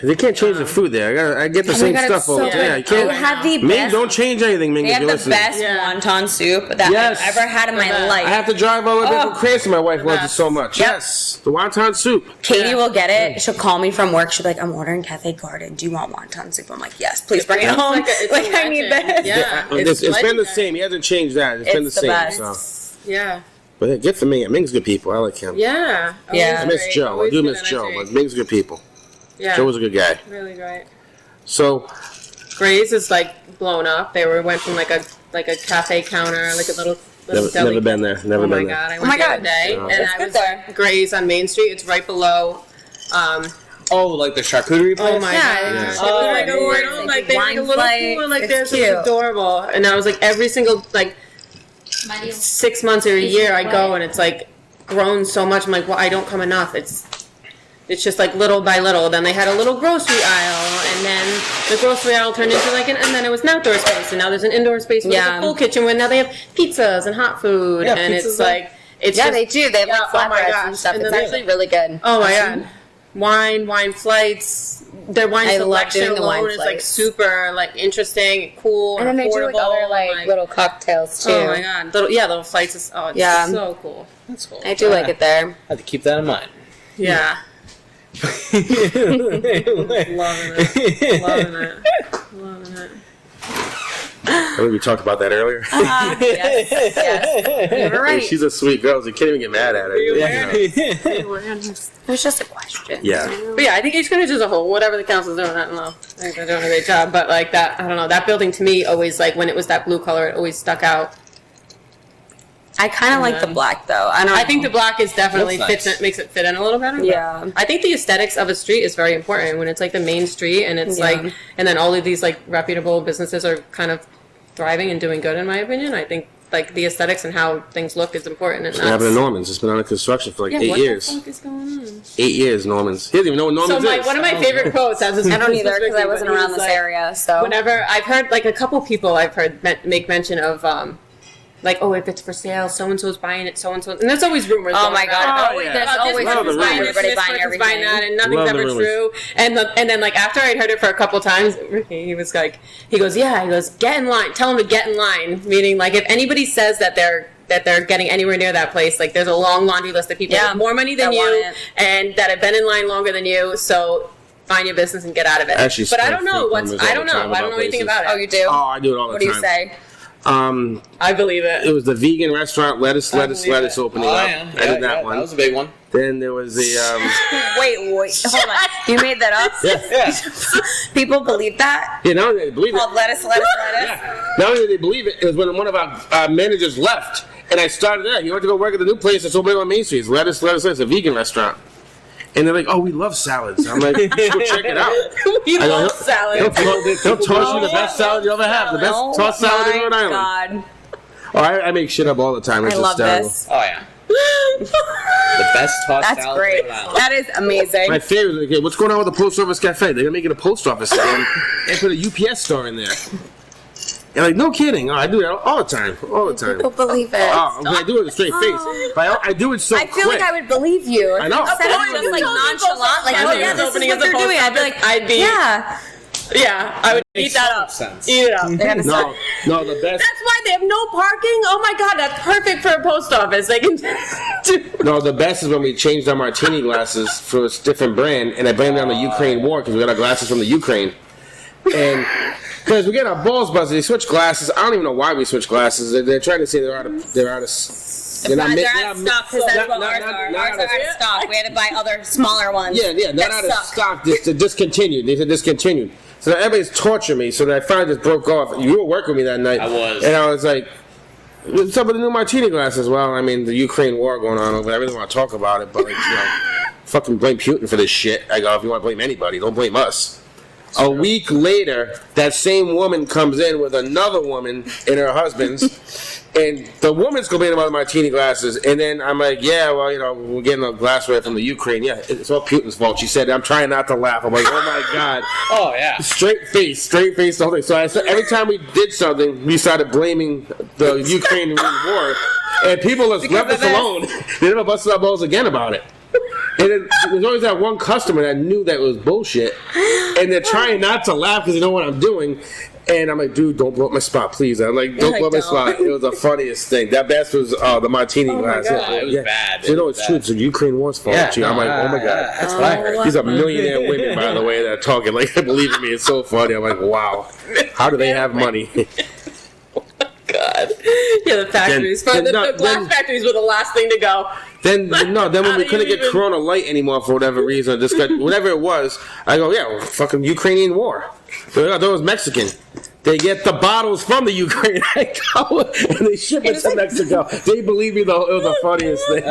They can't change the food there. I get the same God, it's stuff so over good. there. You They can't. have the Ming, best. don't change anything, Ming. They if have you're the listening. best Yeah. wonton soup that Yes. I've ever had in my best. life. I have to drive all the way from Cranston. My wife loves it so much. Yep. Yes, the wonton soup. Katie Yeah. will get it. She'll call me from work. She'll be like, "I'm ordering Cafe Garden. Do you want wonton soup?" I'm like, "Yes, please bring it It's home." it's Like, I need legend. this. Yeah, It's been the legendary. same. He hasn't changed that. It's been the It's the same. best. So. Yeah, But yeah, good for Ming. Ming's good people. I like him. yeah, Yeah. I Always miss great, Joe. I always do good miss Joe, energy. but Ming's good people. Yeah, Joe was a good guy. really great. So Gray's is like blown up. They went from like a cafe counter, like a little deli. never been there. Never Oh my been there. god! I my went the God. other day, Yeah. and It's I good was there. Gray's on Main Street. It's right below. Oh, like the charcuterie place? Oh my Yeah, god! yeah. It was like a Oh, little, it's like like they had like a wine little flight. pool like It's this. It cute. was adorable, and I was like every single like 6 months or a year I go and it's like grown so much. I'm like, well, I don't come enough. It's just like little by little. Then they had a little grocery aisle, and then the grocery aisle turned into like and then it was an outdoor space, and now there's an indoor space with Yeah. a full kitchen where now they have pizzas and hot food, Yeah, and pizza's it's there. like it's Yeah, just, they do. They have like Yeah, oh my flatbreads gosh. and stuff. And It's then actually really good. oh my god, wine flights. Their wine I love selection doing the wine alone is like flights. super like interesting, cool, And then they do like affordable. other like like- little cocktails too. Oh my god, little flights. It's Yeah. so cool. That's cool. I do like it there. I have to keep that in mind. Yeah. Loving it. I think we talked about that earlier. Yes. You're Hey, right. she's a sweet girl. So you can't even get mad at her. It was just a question. Yeah. But yeah, I think each Greenwich as a whole, whatever the council's doing, I don't know. I think they're doing a great job. But like that, I don't know. That building to me always like when it was that blue color, it always stuck out. I kind of like the black though. I think the black is definitely Looks nice. makes it fit in a little better. but Yeah. I think the aesthetics of a street is very important when it's like the main street and it's like, and then all of these like reputable businesses are kind of thriving and doing good in my opinion. I think like the aesthetics and how things look is important. And It's happened to Norman's. It's been under construction for like 8 what years. the fuck is going on? 8 years, Norman's. He doesn't even know what Norman's is. One of my favorite quotes. I don't either because I wasn't around this area. So Whenever I've heard like a couple people I've heard make mention of like, oh, if it's for sale, so and so's buying it, so and so, and there's always rumors. Oh going my God. around. Oh, yeah. There's This always Love the person's buying rumors. this, everybody this buying person's buying everything. that, and nothing's Love the ever rumors. true. And then like after I'd heard it for a couple times, he was like, he goes, get in line, tell them to get in line, meaning like if anybody says that they're getting anywhere near that place, like there's a long laundry list of people with more money than that you want it. and that have been in line longer than you, so find your business and get out of it. Actually, but I spend don't know fake what's rumors all I don't the know. time I don't know about anything places. about it. Oh, you do? Oh, I do it all the What do time. you say? I believe it. It was the vegan restaurant, lettuce believe it. opening up. I did that one. That was a big one. Then there was the Wait, hold on. You made that up? Yeah. People believe that? yeah. Not only did they believe it, Called lettuce. not only did they believe it, it was when one of our managers left, and I started there. He went to go work at the new place that's opening on Main Street. It's lettuce. It's a vegan restaurant. And they're like, "Oh, we love salads." I'm like, "Go check it out." We I go, love salad. They'll toss you the best salad you ever have, the best tossed salad in Rhode Island. God. Oh, I make shit up all the time. It's I love hysterical. this. Oh, yeah. The best tossed That's salad great. in Rhode Island. That is amazing. My favorite is, okay, what's going on with the post office cafe? They're gonna make it a post office again and put a UPS store in there. And like, no kidding. Oh, I do that all the time. All the time. I don't believe it. Oh, I do it with a straight face. But I do it so quick. I feel like I would believe you. I know. If you said it just like nonchalant, like, oh yeah, this is what they're doing. I'd be like, yeah. Yeah, I would eat that up. Sense. Eat it up. No, the best. That's why they have no parking. Oh my god, that's perfect for a post office. They can do. No, the best is when we changed our martini glasses for a different brand, and I blamed it on the Ukraine war because we got our glasses from the Ukraine. And because we get our balls busted, they switch glasses. I don't even know why we switch glasses. They're trying to say they're out of. They're out of stock because that's what ours are. Ours are out of stock. We had to buy other smaller ones. Yeah, not out of stock. They're discontinued. They said discontinued. So now everybody's torturing me. So then I finally just broke off. You were working with me that night. I was. And I was like, what's up with the new martini glasses? Well, I mean, the Ukraine war going on over there. I really want to talk about it, but like, fucking blame Putin for this shit. I go, if you want to blame anybody, don't blame us. A week later, that same woman comes in with another woman and her husband's, and the woman's complaining about the martini glasses, and then I'm like, yeah, well, we're getting a glassware from the Ukraine. Yeah, it's all Putin's fault. She said, I'm trying not to laugh. I'm like, oh my God. Oh, yeah. Straight face, the whole thing. So I said, every time we did something, we started blaming the Ukraine war, and people just left us alone. They never busted our balls again about it. And then there's always that one customer that knew that it was bullshit, and they're trying not to laugh because they know what I'm doing. And I'm like, dude, don't blow up my spot, please. I'm like, don't blow up my spot. It was the funniest thing. That best was the martini glass. It was bad. It's true. It's the Ukraine war's fault. Yeah, I'm like, oh my God. That's what I heard. These are millionaire women, by the way, that are talking. Like, they believe in me. It's so funny. I'm like, wow. How do they have money? God. Yeah, the factories. The glass factories were the last thing to go. Then when we couldn't get Corona Light anymore for whatever reason, just got whatever it was, I go, yeah, well, fucking Ukrainian war. That was Mexican. They get the bottles from the Ukraine, I go, and they ship it to Mexico. They believe me, though, it was the funniest thing.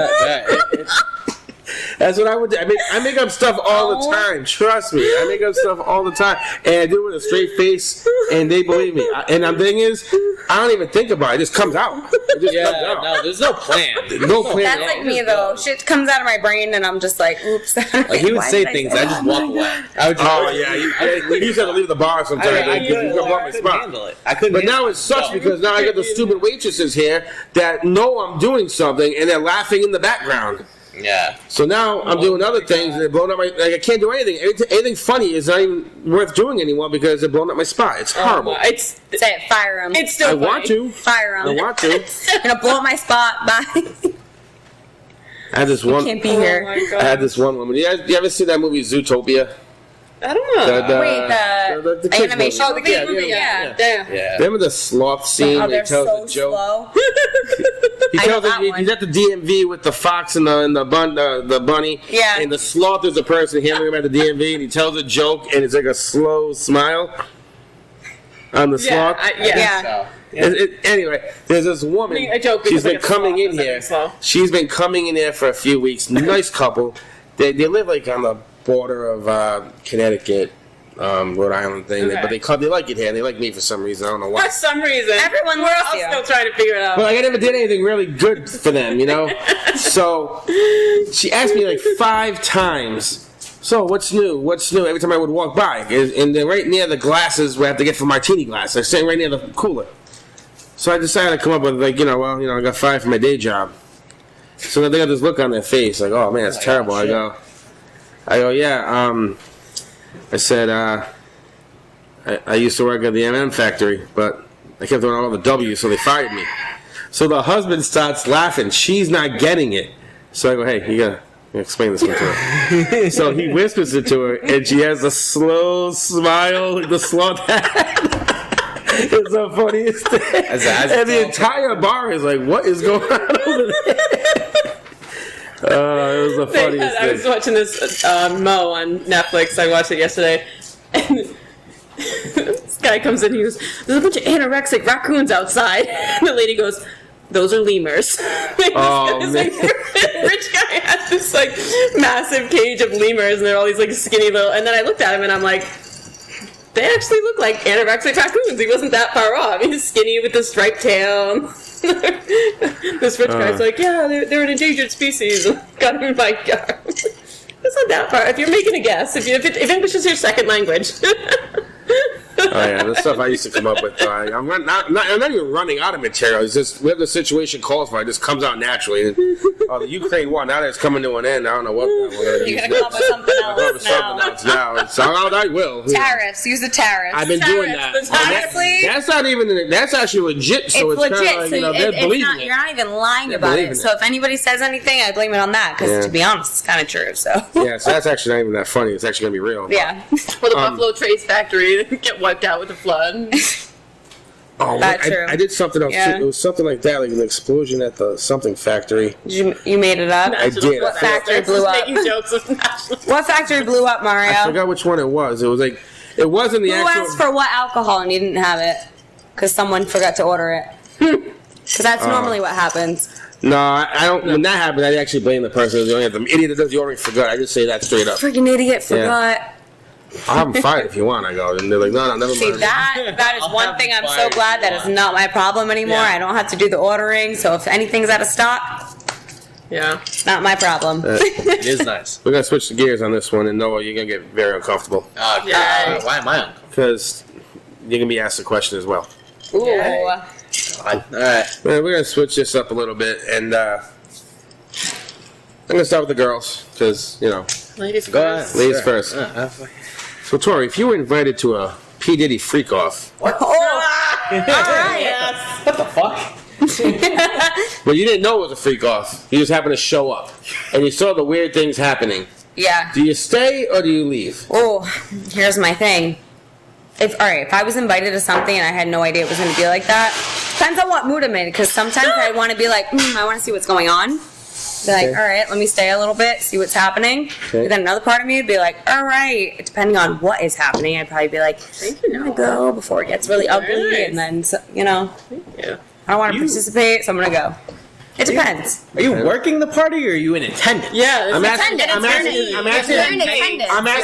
That's what I would do. I make up stuff all the time. Trust me. I make up stuff all the time. And I do it with a straight face, and they believe me. And the thing is, I don't even think about it. It just comes out. It just comes out. No, there's no plan. No plan. That's like me, though. Shit comes out of my brain, and I'm just like, oops. Like, he would say things, I just walk away. I would just, you used to leave the bar sometimes. I couldn't handle it. But now it sucks because now I got the stupid waitresses here that know I'm doing something, and they're laughing in the background. Yeah. So now I'm doing other things, and they're blowing up my. Like, I can't do anything. Anything funny is not even worth doing anymore because they're blowing up my spot. It's horrible. Say it, fire them. It's still funny. Want to. Fire them. I want to. Gonna blow up my spot. Bye. I had this one. Can't be here. I had this one woman. You ever see that movie Zootopia? I don't know. Wait, the animation movie? Yeah. Remember the sloth scene where he tells the joke? Slow. He tells he's at the DMV with the fox and the bunny. Yeah. And the sloth is the person handling him at the DMV, and he tells a joke, and it's like a slow smile on the sloth. Anyway, there's this woman. She's been coming in here. She's been coming in here for a few weeks. Nice couple. They live like on the border of Connecticut, Rhode Island thing. Okay. But they like it here. They like me for some reason. I don't know why. For some reason. Everyone We're all still trying to figure it out. But I never did anything really good for them, So she asked me like 5 times, so what's new? What's new? Every time I would walk by. And they're right near the glasses we have to get for martini glass. They're sitting right near the cooler. So I decided to come up with I got 5 for my day job. So then they got this look on their face, like, oh man, it's terrible. I go, yeah, I said, I used to work at the M&M factory, but I kept throwing all the W's, so they fired me. So the husband starts laughing. She's not getting it. So I go, hey, you gotta explain this one to her. So he whispers it to her, and she has a slow smile, like the sloth hat. It's the funniest thing. And the entire bar is like, what is going on over there? It was the funniest thing. I was watching this Mo on Netflix. I watched it yesterday. And this guy comes in, he goes, there's a bunch of anorexic raccoons outside. And the lady goes, those are lemurs. This rich guy has this massive cage of lemurs, and they're all these skinny little. And then I looked at him and I'm like, they actually look like anorexic raccoons. He wasn't that far off. He's skinny with the striped tail. This rich guy's like, yeah, they're an endangered species. Got them in my yard. That's not that far. If you're making a guess, if English is your second language. Oh yeah, the stuff I used to come up with. I'm not even running out of material. It's just whatever the situation calls for, it just comes out naturally. The Ukraine war, now that it's coming to an end, I don't know what. You're gonna come up with something else now. So I will. Tariffs. Use the tariffs. I've been doing that. Honestly, that's not even. That's actually legit. So it's legit. Kind of like, so you're not even lying about it. So if anybody says anything, I blame it on that. Because to be honest, it's kind of true. So yeah, so that's actually not even that funny. It's actually gonna be real. Yeah. Well, the Buffalo Trace factory get wiped out with the flood. Oh, true. I did something else too. It was something like that, like an explosion at the something factory. You made it up? I did. What factory blew up? Making jokes with what factory blew up, Mario? I forgot which one it was. It was like, it wasn't the actual. Who asked for what alcohol and you didn't have it? Because someone forgot to order it. Because that's normally what happens. No, I don't. When that happened, I actually blame the person. The idiot that does the ordering forgot. I just say that straight up. Freaking idiot forgot. I'll have them fired if you want. I go, and they're like, no, never mind. See, that is one thing I'm so glad that is not my problem anymore. I don't have to do the ordering, so if anything's out of stock, not my problem. It is nice. We're gonna switch the gears on this one, and Noah, you're gonna get very uncomfortable. Why am I uncomfortable? Because you're gonna be asked a question as well. Ooh. All right. We're gonna switch this up a little bit, and I'm gonna start with the girls because Ladies first. Ladies first. So, Tory, if you were invited to a P. Diddy freak off. What? Oh! All right. Yes. What the fuck? But you didn't know it was a freak off. You just happened to show up. And you saw the weird things happening. Yeah. Do you stay or do you leave? Oh, here's my thing. If I was invited to something and I had no idea it was going to be like that, depends on what mood I'm in. Because sometimes I want to be like, I want to see what's going on. Be like, all right, let me stay a little bit, see what's happening. Okay. But then another part of me would be like, all right, depending on what is happening, I'd probably be like, I'm going to go before it gets really ugly. And then, Thank you. I don't want to participate, so I'm going to go. It depends. Are you working the party or are you in attendance? Yeah, I'm asking.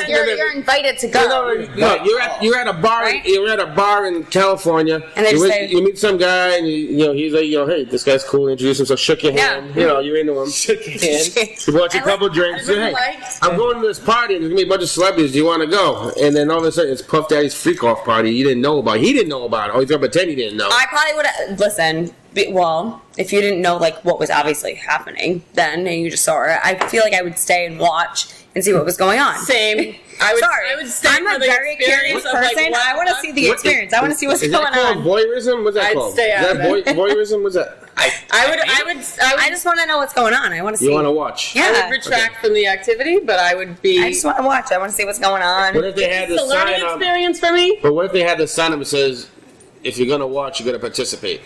You're invited to go. No, you're at a bar. Right? You're at a bar in California. And they say, you meet some guy, and he's like, hey, this guy's cool. Introduce himself. Shook your hand. You're into him. Shook your hand. You bought you a couple drinks. Hey, I'm going to this party. There's gonna be a bunch of celebrities. Do you want to go? And then all of a sudden, it's Puff Daddy's freak off party. You didn't know about. He didn't know about it. Oh, he's gonna pretend he didn't know. I probably would listen. Well, if you didn't know what was obviously happening then, and you just saw it, I feel like I would stay and watch and see what was going on. Same. I would stay I'm for a the very curious person. I want to see the experience. I want to see what's going on. Is that called voyeurism? What's that I'd called? stay out of it. Voyeurism? What's that? I just want to know what's going on. I want to see. You want to watch? Yeah. I would retract from the activity, but I would be. I just want to watch. I want to see what's going on. What if they had the It's a learning sign up? experience for me. But what if they had the sign up that says, if you're gonna watch, you're gonna participate?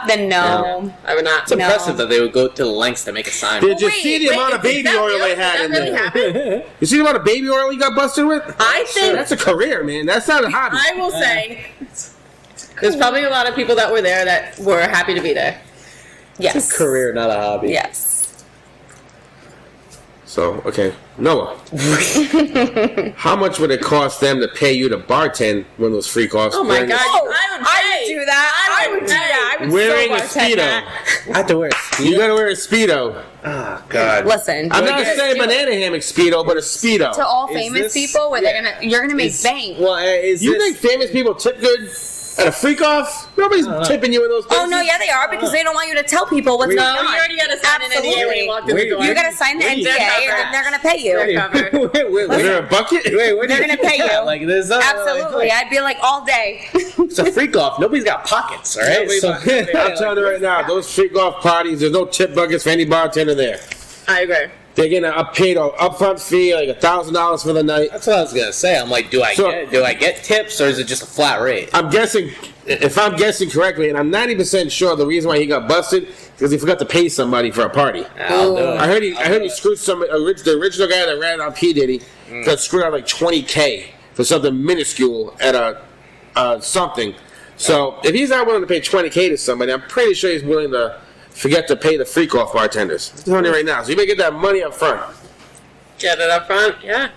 Then no. I would not. It's impressive that they would go to the lengths to make a sign. Did you see the amount of baby oil they had in there? You see the amount of baby oil he got busted with? I think that's a career, man. That's not a hobby. I will say there's probably a lot of people that were there that were happy to be there. Yes. It's a career, not a hobby. Yes. So, okay. Noah. How much would it cost them to pay you to bartend one of those freak offs? Oh my God. I would do that. I would do that. I would wearing a so bartend Speedo. that. I have to wear a Speedo. You gotta wear a Speedo. Oh, God. Listen. I'm not saying banana hammock Speedo, but a Speedo. To all famous people, where you're gonna make bank. Well, You think famous people tip good at a freak off? Nobody's tipping you in those places. Oh no, yeah, they are because they don't want you to tell people what's going on. You already got to sign an NDA when you walked in the door. You got to sign the NDA, and then they're gonna pay you. Is there a bucket? They're gonna pay you. Like this? Absolutely, I'd be like all day. It's a freak off. Nobody's got pockets, all right? I'm telling you right now, those freak off parties, there's no tip buckets for any bartender there. I agree. They're getting a paid upfront fee, like $1,000 for the night. That's what I was gonna say. I'm like, do I get tips or is it just a flat rate? I'm guessing, if I'm guessing correctly, and I'm 90% sure the reason why he got busted because he forgot to pay somebody for a party. I heard he screwed the original guy that ran on P. Diddy got screwed out like $20K for something minuscule at a something. So if he's not willing to pay $20K to somebody, I'm pretty sure he's willing to forget to pay the freak off bartenders. I'm telling you right now. So you better get that money up front. Get it up front, yeah.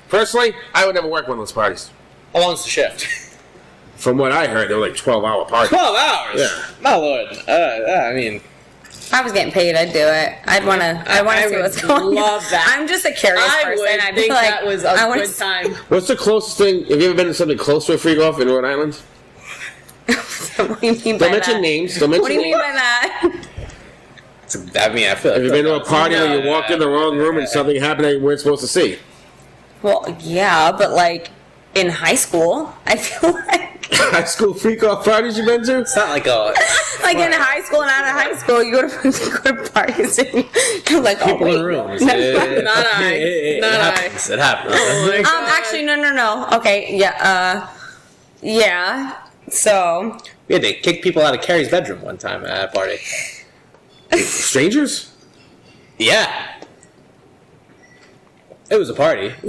Personally, I would never work one of those parties. How long's the shift? From what I heard, they were like 12-hour parties. 12 hours? Yeah. My lord. I mean... If I was getting paid, I'd do it. I'd want to see what's going on. Love that. I'm just a curious person. I think like, that was a good time. What's the closest thing? Have you ever been to something close to a freak off in Rhode Island? What do you mean by Don't mention that? names. Don't mention What do you mean names. by that? I mean, I feel Have you been to a party where you walked in the wrong room and something happened that you weren't supposed to see? Well, yeah, but like in high school, I feel like High school freak off parties you been to? It's not like a... like in high school and out of high school, you go to parties and you're like, People oh, in rooms. Not I. It happens. Oh my God. actually, no. Okay, yeah, yeah. So We had to kick people out of Carrie's bedroom one time at a party. Strangers? Yeah. It was a party. It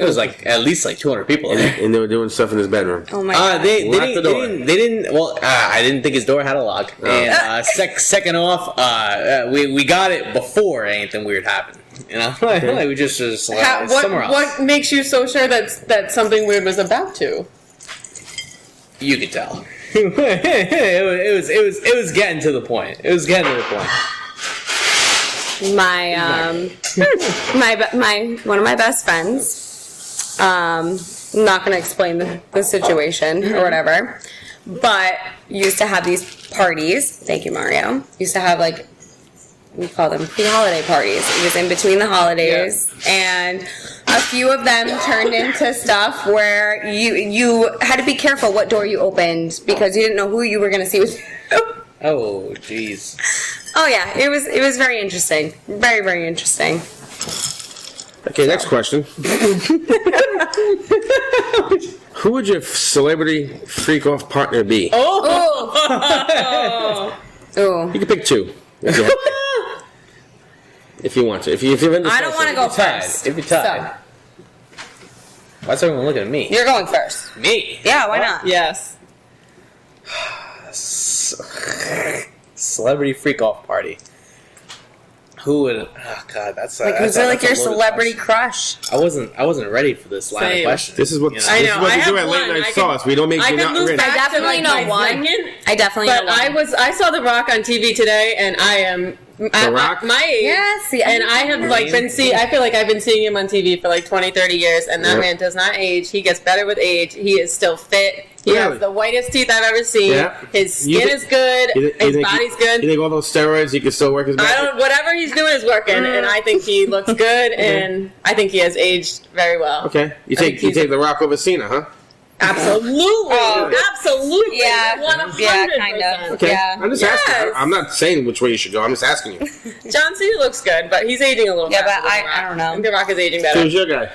was like at least like 200 people in there. And they were doing stuff in his bedroom. oh my god, They Lock the door. didn't. Well, I didn't think his door had a lock. And second off, we got it before anything weird happened. You know, like we just somewhere else. What makes you so sure that something weird was about to? You could tell. it was getting to the point. It was getting to the point. my one of my best friends. I'm not gonna explain the situation or whatever, but used to have these parties. Thank you, Mario. Used to have like we call them pre-holiday parties. It was in between the holidays, and a few of them turned into stuff where you had to be careful what door you opened because you didn't know who you were gonna see with you. Oh, jeez. Oh yeah, it was very interesting. Very, very interesting. Okay, next question. Who would your celebrity freak off partner be? Oh. You can pick two. If you want to. If you're in the I don't want to go first. If you're tied. Why's everyone looking at me? You're going first. Me? Yeah, why not? Yes. Celebrity freak off party. Who would? Oh God, that's Like, who's like your celebrity crush? I wasn't ready for this line of questions. This is what you know? I this is know, what I we do have at Late one. Night I Sauce. We don't make I you could not lose ready. back I definitely to, know like, one. second, I definitely But know one. I saw The Rock on TV today, and I am at Rock? my age. Yeah, see, and I have like been I feel like I've been seeing him on TV for like 20, 30 years, and that Yeah. man does not age. He gets better with age. He is still fit. He Really? has the whitest teeth I've ever seen. Yeah. His skin is good. His body's good. You think all those steroids, he can still work his magic? Whatever he's doing is working, and I think he looks good, and I think he has aged very well. Okay. You I think take The Rock over Cena, huh? Absolutely, absolutely, Yeah. 100%. Yeah, kind of. Okay. Yeah. I'm just asking. I'm not saying which way you should go. I'm just asking you. John Cena looks good, but he's aging a little. Yeah, faster but than The Rock. I don't know. I think The Rock is aging better. Who's your guy?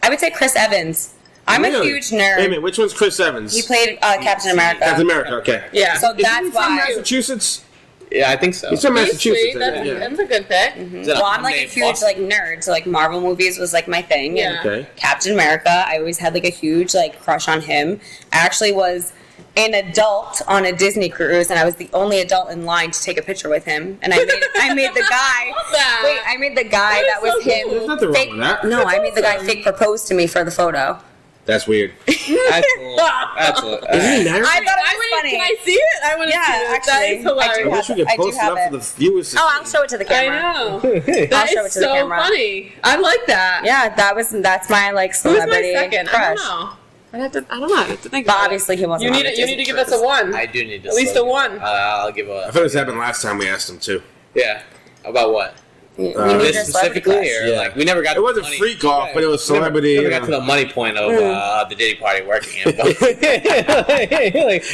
I would say Chris Evans. I'm a Really? huge nerd. Wait a minute. Which one's Chris Evans? He played Captain America. Captain America. Okay. Yeah. So Is he that's from why. Massachusetts? Yeah, I think so. He's from He's Massachusetts. sweet. I think, yeah. That's a good pick. Is that Well, I'm like a name, huge Boston? like nerd, so like Marvel movies was like my thing. Yeah. And Okay. Captain America, I always had like a huge like crush on him. I actually was an adult on a Disney cruise, and I was the only adult in line to take a picture with him. And I made the guy. love that. Wait, I made the guy that was so him. cool. There's nothing fake, wrong with that. No, I made the guy fake propose to me for the photo. That's weird. That's Isn't he married? I thought it was funny. Can I see it? I want to Yeah, see it. actually, That is hilarious. I wish we could I do post it have up it. for the viewers. to Oh, see. I'll show it to the I camera. know. I'll That show it is to the so camera. funny. I like that. Yeah, that's my like Who's my celebrity second? I crush. don't know. I don't know. I have to think But about obviously he it. wasn't. You need to give us a one. I do need to At least a one. I'll give a. I thought this happened last time we asked him too. Yeah. About what? We need This your celebrity specifically, crush. or Yeah. like we never got. It wasn't to the money. freak off, but it was Never- celebrity. Never got to the money point of the Diddy party working. In, but like,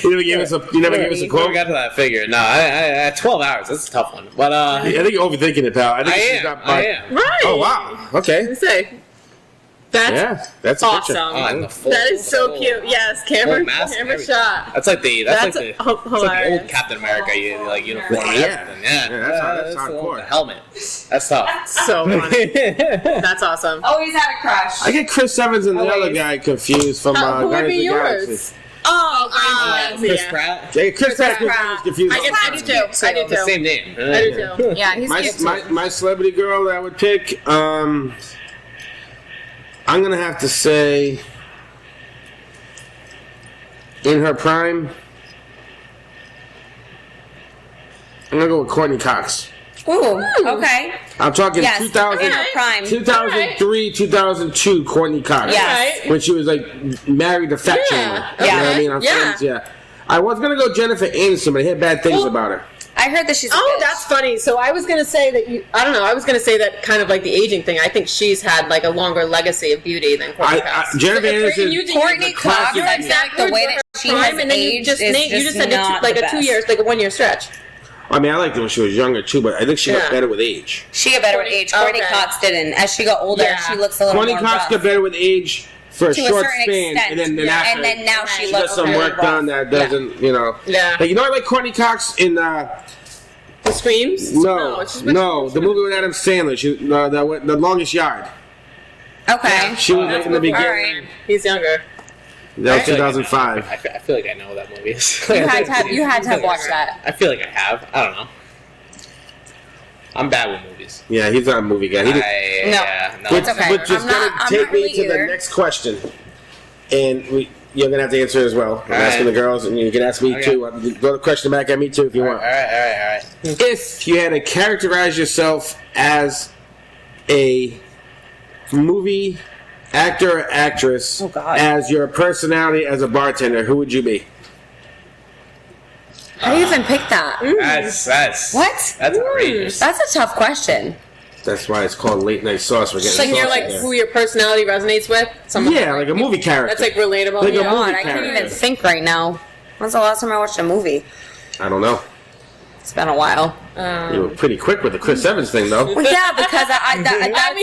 You never gave us a. You never gave us a never quote. got to that figure. No, I 12 hours. That's a tough one. But I think you're overthinking it, pal. I think she's not I am. Right. Oh wow. Okay. Say. That's Yeah, that's a picture. awesome. Oh, and the full- That is so full- cute. Yes, full camera mask and camera everything. shot. That's like the That's like the hilarious. old Captain America uniform. And Yeah. everything. Yeah, that's the one with hardcore. the helmet. That's tough. So funny. That's awesome. Always had a crush. I get Chris Evans and the Always. other guy confused from Who would Guardians be of the yours? Galaxy. Oh, Chris yeah. Pratt. Yeah, Chris Pratt Pratt. confused. I do too. I do The too. same name. I do too. Yeah, he's cute too. My celebrity girl that I would pick. I'm gonna have to say in her prime, I'm gonna go with Courtney Cox. Ooh, okay. I'm talking Yes, 2000, in her prime. 2003, 2002 Courtney Cox. Yes. When she was like married to Fat Chandler. You know what I mean? On Friends, yeah. I was gonna go Jennifer Aniston, but I heard bad things about her. I heard that she's a Oh, bitch. that's funny. So I was going to say that I don't know. I was going to say that kind of like the aging thing. I think she's had like a longer legacy of beauty than Courtney Cox. Jennifer Aniston. Courtney Cox, You're like exactly the way that she has and then you aged just is you just said not like the a 2 best. years, like a 1 year stretch. I mean, I liked her when she was younger too, but I think she got better with age. She got better with age. Courtney Cox didn't. As she got older, she looks a little Courtney more Cox rough. got better with age for a To short certain span, extent. and then after, and then now she she looks got some really work rough. done that doesn't, you know. Yeah. Like, you know, I like Courtney Cox in The Screams? No, the movie with Adam Sandler. She, the Longest Yard. Okay. She was like in the beginning. All right. He's younger. That was 2005. I feel like I know what that movie is. You had to have watched that. I feel like I have. I don't know. I'm bad with movies. Yeah, he's not a movie guy. It's okay. But just I'm take not me really to either. the next question, and you're gonna have to answer as well. I'm asking the girls, and you can ask me too. Go to question back at me too if you want. All right. If you had to characterize yourself as a movie actor or actress, as your personality as a bartender, who would you be? How do you even pick that? That's What? That's outrageous. That's a tough question. That's why it's called late night sauce. We're getting Like you're sauce like in there. who your personality resonates with? Yeah, like a movie character. That's like relatable. Like a yeah. movie God, I can't character. even think right now. When's the last time I watched a movie? I don't know. It's been a while. You were pretty quick with the Chris Evans thing, though. Well, yeah, because that's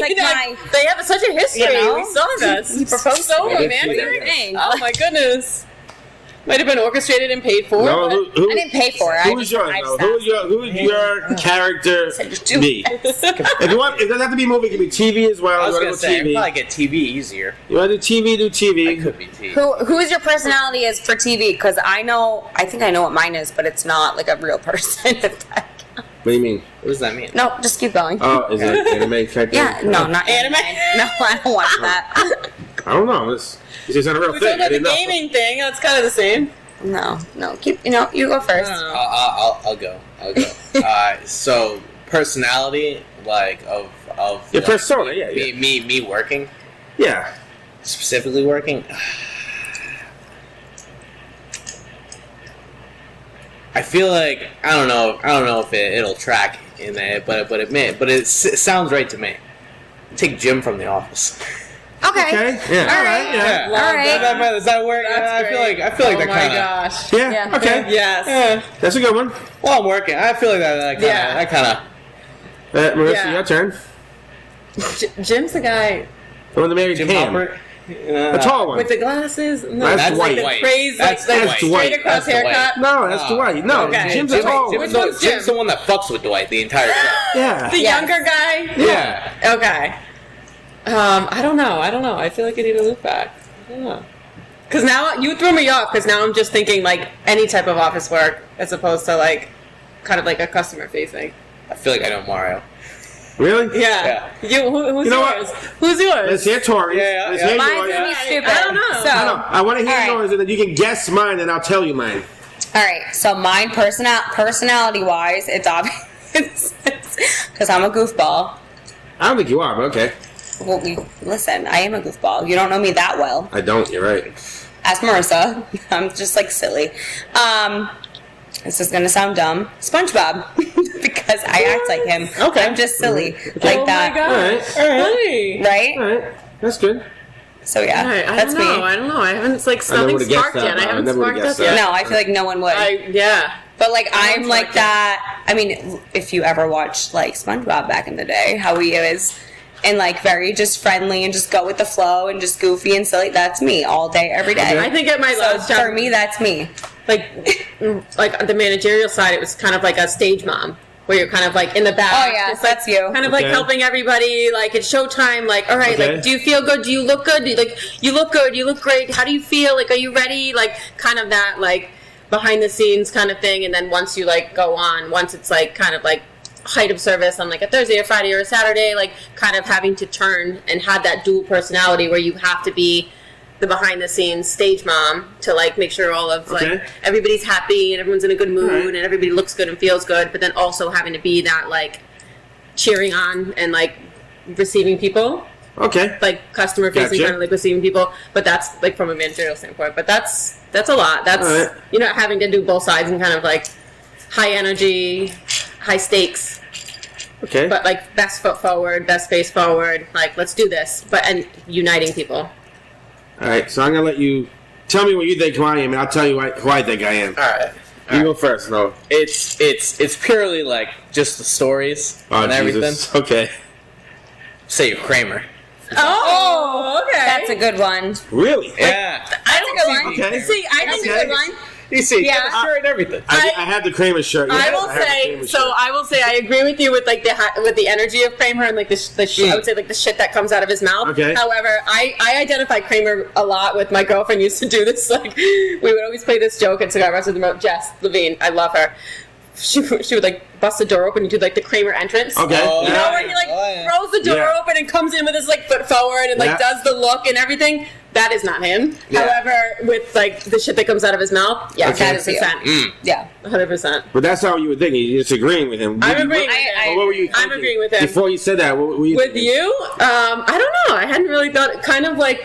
like my. They have such a history. You know? We saw this. He proposed so to me. romantic. Thing. Oh my goodness. Might have been orchestrated and paid for. No, but who, I didn't pay for it. Who's yours? Though? Who's your character be? If you want, it doesn't have to be a movie. It can be TV as well. I was You gonna wanna say, go TV. I'd probably get TV easier. You want to do TV? Do TV. Could be TV. Who is your personality is for TV? Because I think I know what mine is, but it's not like a real person. What do you mean? What does that mean? No, just keep going. Oh, is it anime type Yeah, thing? no, not Anime? No, I don't watch that. I don't know. It's just not a real we thing. talked I about the didn't know. gaming thing. That's kind of the same. No, keep. You go first. I'll go. So personality, like of Your like, persona, yeah. me working, Yeah. specifically working. I feel like I don't know if it'll track in there, but it sounds right to me. Take Jim from The Office. Okay. Yeah. All right. Yeah. All right. Does that work? That's I feel like that kind of. Oh my gosh. Yeah. Yeah. Okay. Yes. Yeah. That's a good one. Well, I'm working. I feel like that kind of. Marissa, Yeah. your turn. Jim's the guy The one that married Jim Pam. Halpert. The tall one. with the glasses. No, That's like Dwight. the crazy, That's like Dwight. straight across That's Dwight. haircut. No, that's Dwight. No, Okay. Jim's a tall one. Which one's Jim? Jim's the one that fucks with Dwight the entire show. Yeah. The younger guy. Yeah. Okay. I don't know. I feel like I need to look back. I don't know. Because now you threw me off. Because now I'm just thinking like any type of office work as opposed to like kind of like a customer facing. I feel like I know Mario. Really? Yeah. Who's You know yours? what? Who's yours? Let's hear Tori. Yeah. Let's hear Mine's yours. gonna be stupid. I don't know. So, I know. I want to hear All right. yours, and then you can guess mine, and I'll tell you mine. all right. So mine, personality wise, it's obvious because I'm a goofball. I don't think you are, but okay. Well, listen, I am a goofball. You don't know me that well. I don't. You're right. Ask Marissa. I'm just like silly. This is gonna sound dumb. SpongeBob, because I act like him. Okay. I'm just silly like Oh that, my gosh. All right. Funny. right? All right. That's good. So yeah, All right, that's me. I don't know. I haven't like I never nothing would've guessed sparked that, yet. I though. I haven't never would've sparked guessed up yet. that. No, I feel like no one would. Yeah. But like I I'm don't like like that. I mean, if you ever watched like SpongeBob back in the day, how he is, and like very just friendly and just go with the flow and just goofy and silly. That's me all day, every day. I think at my So last job, for me, that's me. like on the managerial side, it was kind of like a stage mom. Where you're kind of like in the back. Oh, yeah, just, like, that's you. Kind of like Okay. helping everybody. Like it's showtime. Like, all right, Okay. like, do you feel good? Do you look good? You look good. You look great. How do you feel? Like, are you ready? Like, kind of that, like, behind the scenes kind of thing. And then once you, like, go on, once it's, like, kind of, like, height of service on, like, a Thursday or Friday or a Saturday, like, kind of having to turn and have that dual personality where you have to be the behind the scenes stage mom to like make sure all of like everybody's happy and everyone's in a good mood and everybody looks good and feels good, but then also having to be that like cheering on and like receiving people. Okay. Like customer facing kind of like receiving people, but that's like from a managerial standpoint. But that's a lot. That's you know, having to do both sides and kind of like high energy, high stakes. Okay. But like best foot forward, best face forward, like let's do this. But and uniting people. All right, so I'm gonna let you tell me what you think who I am, and I'll tell you who I think I am. All right. You go first, no. It's purely like just the stories and everything. Okay. Say you're Kramer. Oh, okay. That's a good one. Really? Yeah. That's a good one. Okay. See, I think That's a good one. You see, Yeah. shirt and everything. I had the Kramer shirt. Yeah, I will say I agree with you with like the energy of Kramer and like the I would say like the shit that comes out of his mouth. Okay. However, I identify Kramer a lot with my girlfriend used to do this. Like we would always play this joke at Cigar Restaurant. Jess Levine, I love her. She would like bust the door open and do like the Kramer entrance. Okay. You know where he like throws the door open and comes in with his like foot forward and like does the look and everything. That is not him. Yeah. However, with like the shit that comes out of his mouth, yes, Okay. 100%. Yeah. 100%. But that's how you were thinking. You're disagreeing with him. I'm agreeing with him. What were you thinking? I'm agreeing with him. Before you said that, what were you With thinking? you? I don't know. I hadn't really thought. Kind of like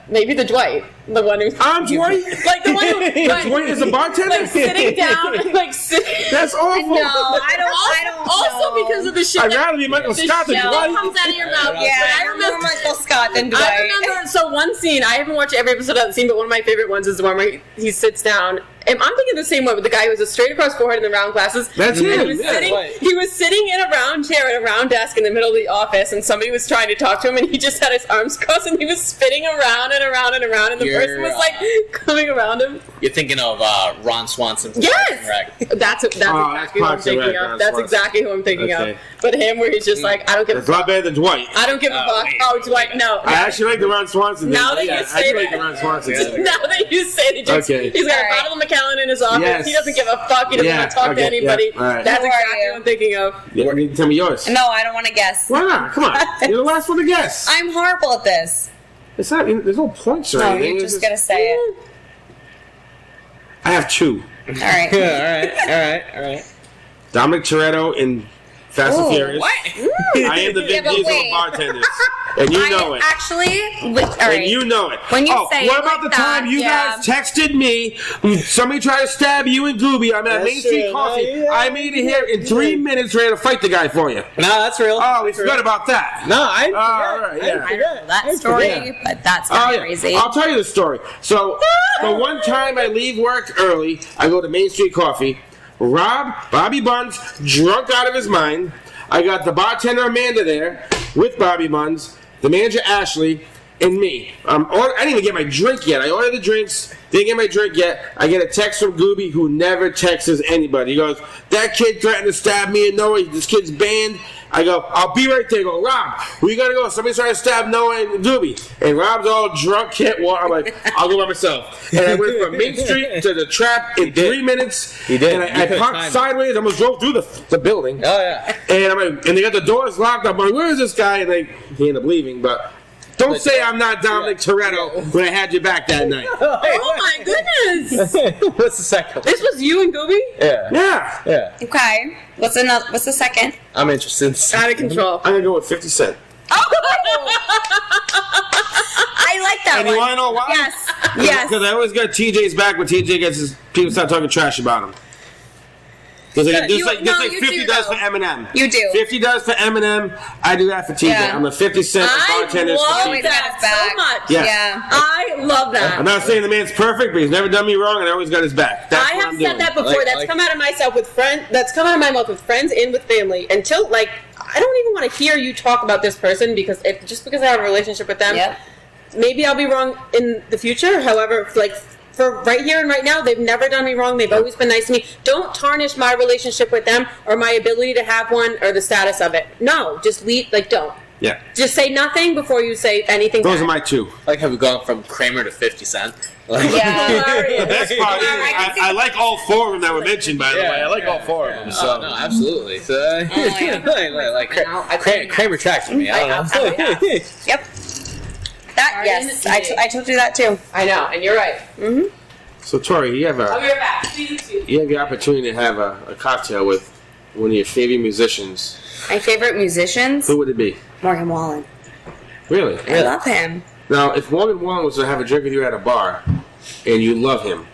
maybe the Dwight, the one who. I'm Dwight. Like the one who. Like, Dwight is a bartender. like sitting down, like sitting. That's awful. No, I don't Also know. because of the shit. I'd rather be Michael Scott than shit Dwight. comes out of your mouth. Yeah, But I remember Michael Scott than Dwight. I remember. So one scene. I haven't watched every episode of that scene, but one of my favorite ones is the one where he sits down. And I'm thinking the same way with the guy who has a straight across forehead and the round glasses. That's him. He was sitting in a round chair at a round desk in the middle of the office, and somebody was trying to talk to him, and he just had his arms crossed, and he was spinning around and around and around, and the person was like coming around him. You're thinking of Ron Swanson. Yes, that's exactly who I'm thinking of. That's exactly who I'm thinking of. But him, where he's just like, I don't give a fuck. It's a lot better than Dwight. I don't give a fuck. Oh, Dwight, no. I actually like the Ron Swanson. Now that you say I like the Ron Swanson. Now that you say it, he's got a bottle of Macallan in his office. Yes. He doesn't give a fuck. He doesn't want to talk to anybody. Yeah. All right. That's exactly what I'm thinking of. Yeah, you can tell me yours. No, I don't want to guess. Why not? Come on. You're the last one to guess. I'm horrible at this. It's not. There's no points or No, anything. you're just gonna say it. I have two. All right. All right. Dominic Toretto in Fast and Furious. What? I am the Vin but Diesel wait. of bartenders. And you know it. Actually, all right. And you know it. When you say what it about like the time that, you yeah. guys texted me? Somebody tried to stab you and Gooby. I'm at Main Street Coffee. I made it here in 3 minutes, ready to fight the guy for you. No, that's real. Oh, we forgot about that. No, I forgot. All right, yeah. I don't know that story, but that's kind of crazy. I'll tell you the story. So, the one time I leave work early, I go to Main Street Coffee. Bobby Buns, drunk out of his mind. I got the bartender Amanda there with Bobby Buns, the manager Ashley, and me. I didn't even get my drink yet. I ordered the drinks, didn't get my drink yet. I get a text from Gooby, who never texts anybody. He goes, "That kid threatened to stab me and Noah. This kid's banned." I go, "I'll be right there." I go, "Rob, where you gotta go? Somebody's trying to stab Noah and Gooby." And Rob's all drunk, can't walk. I'm like, "I'll go by myself." And I went from Main Street to the Trap in 3 minutes. He did. And I parked sideways. I almost drove through the building. Oh yeah. And I'm like, and they got the doors locked up. I'm like, "Where is this guy?" And he ended up leaving. But don't say I'm not Dominic Toretto when I had you back that night. Oh my goodness! What's the second? This was you and Gooby? Yeah. Okay. What's the second? I'm interested. In Out of control. I'm gonna go with 50 Cent. I like that And one. you wanna know why? Yes. Yes. Because I always got TJ's back when TJ gets his people start talking trash about him. Because You- like no, 50 you does do, for Eminem. You do. 50 does for Eminem. I do that for TJ. Yeah. I'm a 50 Cent I bartender for love TJ. that so much. Yeah. Yeah. I love that. I'm not saying the man's perfect, but he's never done me wrong, and I always got his back. That's I what have I'm said doing. that before. That's come out of myself with friends. That's come out of my mouth with friends and with family. Until I don't even want to hear you talk about this person because just because I have a relationship with them, Yep. maybe I'll be wrong in the future. However, for right here and right now, they've never done me wrong. They've always been nice to me. Don't tarnish my relationship with them or my ability to have one or the status of it. No, just leave. Don't. Yeah. Just say nothing before you say anything. Those bad. are my two. Like, have we gone from Kramer to 50 Cent? Like, Yeah. The best part is, I like all four of them that were mentioned, by the way. I like all four of them. So. no, absolutely. So, yeah. Kramer tracks for me. I don't know. Yep. That, yes. I told you that too. I know, and you're right. Mm-hmm. So, Tori, you have I'll be right back. you have the opportunity to have a cocktail with one of your favorite musicians. My favorite musicians? Who would it be? Morgan Wallen. Really? I love him. Now, if Morgan Wallen was to have a drink with you at a bar, and you love him.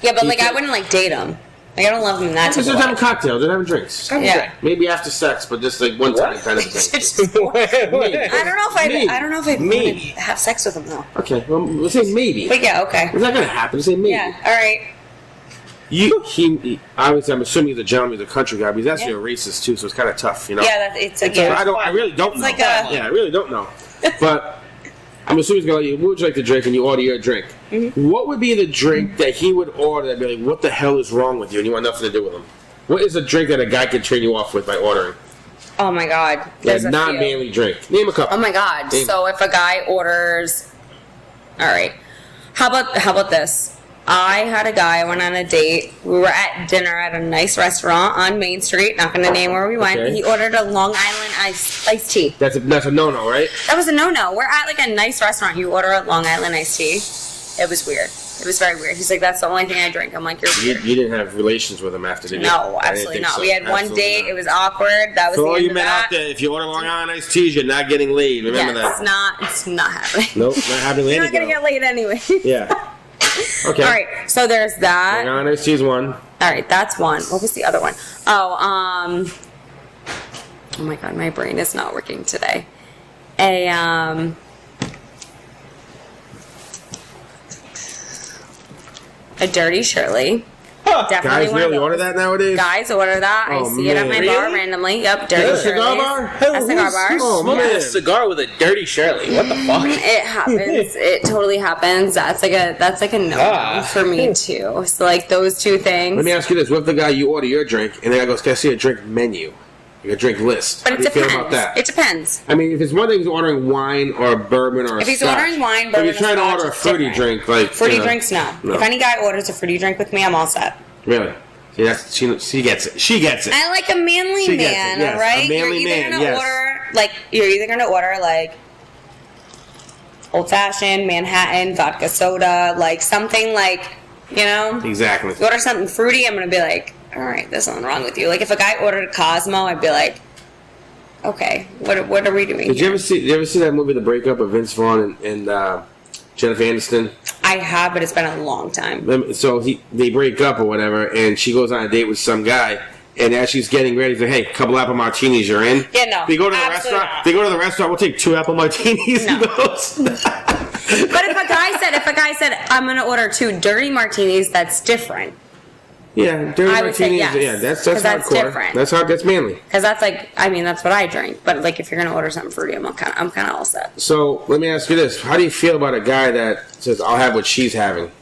Yeah, but I wouldn't date him. Like, I don't love him that much. Just having cocktails, just having drinks. Yeah. Maybe after sex, but just like one time kind of thing. I don't know if I Maybe. have sex with him though. Okay, well, let's say maybe. But yeah, okay. It's not gonna happen. Let's say maybe. Yeah, all right. He obviously, I'm assuming he's a gentleman, he's a country guy, but he's actually a racist too, so it's kind of tough, you know. Yeah, it's a So I really don't know. I really don't know. But I'm assuming he's gonna. What would you like to drink? And you order your drink. Mm-hmm. What would be the drink that he would order that'd be like, what the hell is wrong with you? And you want nothing to do with him. What is a drink that a guy could turn you off with by ordering? Oh my god, there's a non-manly drink. Name a couple. Oh my god. So if a guy orders, all right. How about this? I had a guy. I went on a date. We were at dinner at a nice restaurant on Main Street. Not going to name where we went. Okay. He ordered a Long Island iced tea. That's a no-no, right? That was a no-no. We're at like a nice restaurant. You order a Long Island iced tea. It was weird. It was very weird. He's like, that's the only thing I drink. I'm like, you're weird. You didn't have relations with him after, did you? No, absolutely not. So. We had one date. Not. It was awkward. That was so the end you of meant that. out there, if you order Long Island iced teas, you're not getting laid. Remember that. It's not happening. Nope, not happening. You're not going to get laid anyway. Yeah. Okay. All right, so there's that. Long Island iced tea is one. All right, that's one. What was the other one? Oh my god, my brain is not working today. A dirty Shirley. Definitely guys really order that nowadays? Guys order that. I see it at my bar randomly. Yep, dirty Shirley. Cigar bar? A cigar bar. Oh, man. A cigar with a dirty Shirley. What the fuck? It happens. It totally happens. That's like a no for me too. So like those two things. Let me ask you this: what if the guy you order your drink and the guy goes, "Can I see a drink menu, your drink list?" But How do you feel about that? It depends. I mean, if it's one thing, he's ordering wine or bourbon or if he's ordering wine, bourbon, if you're trying to order a fruity drink, like fruity drinks, no. If any guy orders a fruity drink with me, I'm all set. Really? See, she gets it. She gets it. I like a manly man, yes, right? A manly You're either gonna order like old fashioned, Manhattan, vodka soda, like something like, you know. Exactly. If you order something fruity, I'm gonna be like, all right, there's something wrong with you. Like if a guy ordered a Cosmo, I'd be like, okay, what are we doing? Did you ever see that movie, The Breakup of Vince Vaughn and Jennifer Aniston? I have, but it's been a long time. So they break up or whatever, and she goes on a date with some guy, and as she's getting ready, she's like, "Hey, couple apple martinis, you're in." Yeah, no. They go to the restaurant. Not. They go to the restaurant. We'll take 2 apple martinis. No. But if a guy said, "I'm gonna order 2 dirty martinis," that's different. Yeah, dirty I would say martinis. yes, Yeah, that's that's hardcore. different. That's manly. Because that's like, I mean, that's what I drink. But like, if you're gonna order something fruity, I'm kind of all set. So let me ask you this: how do you feel about a guy that says, "I'll have what she's having"?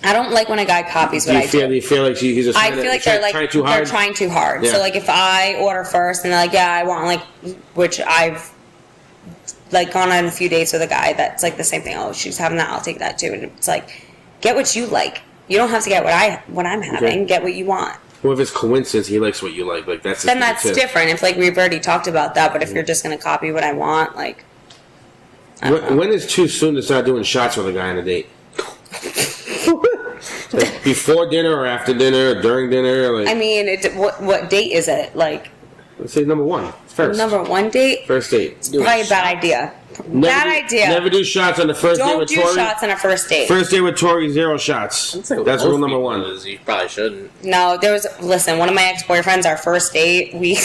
I don't like when a guy copies what I do. Do you feel like he's just they're trying too hard. Yeah. So like if I order first and they're like, yeah, I want like, which I've like gone on a few dates with a guy that's like the same thing. Oh, she's having that, I'll take that too. And it's like, get what you like. You don't have to get what I'm having. Okay. Get what you want. Well, if it's coincidence, he likes what you like. Like that's different. If like we've already talked about that, but if you're just gonna copy what I want, like. When is too soon to start doing shots with a guy on a date? Like before dinner or after dinner or during dinner? Like, I mean, what date is it? Like, let's say number 1. First. Number 1 date? First date. It's probably a bad idea. Never do shots on the first date with Tory. Don't do shots on a first date. First date with Tory, 0 shots. That's rule number 1. You probably shouldn't. No, listen, one of my ex-boyfriends, our first date, we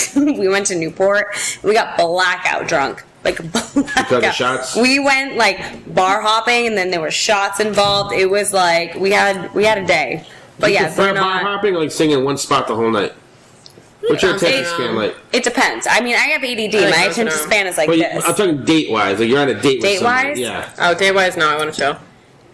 went to Newport. We got blackout drunk. Like blackout. Because of shots? We went like bar hopping and then there were shots involved. It was like we had a day. But yeah, bar hopping or like singing in one spot the whole night? What's your attention span like? It depends. I mean, I have ADD. My attention span is like this. I'm talking date-wise. Like you're on a date with somebody. Date-wise? Yeah. Oh, date-wise, no, I want to chill.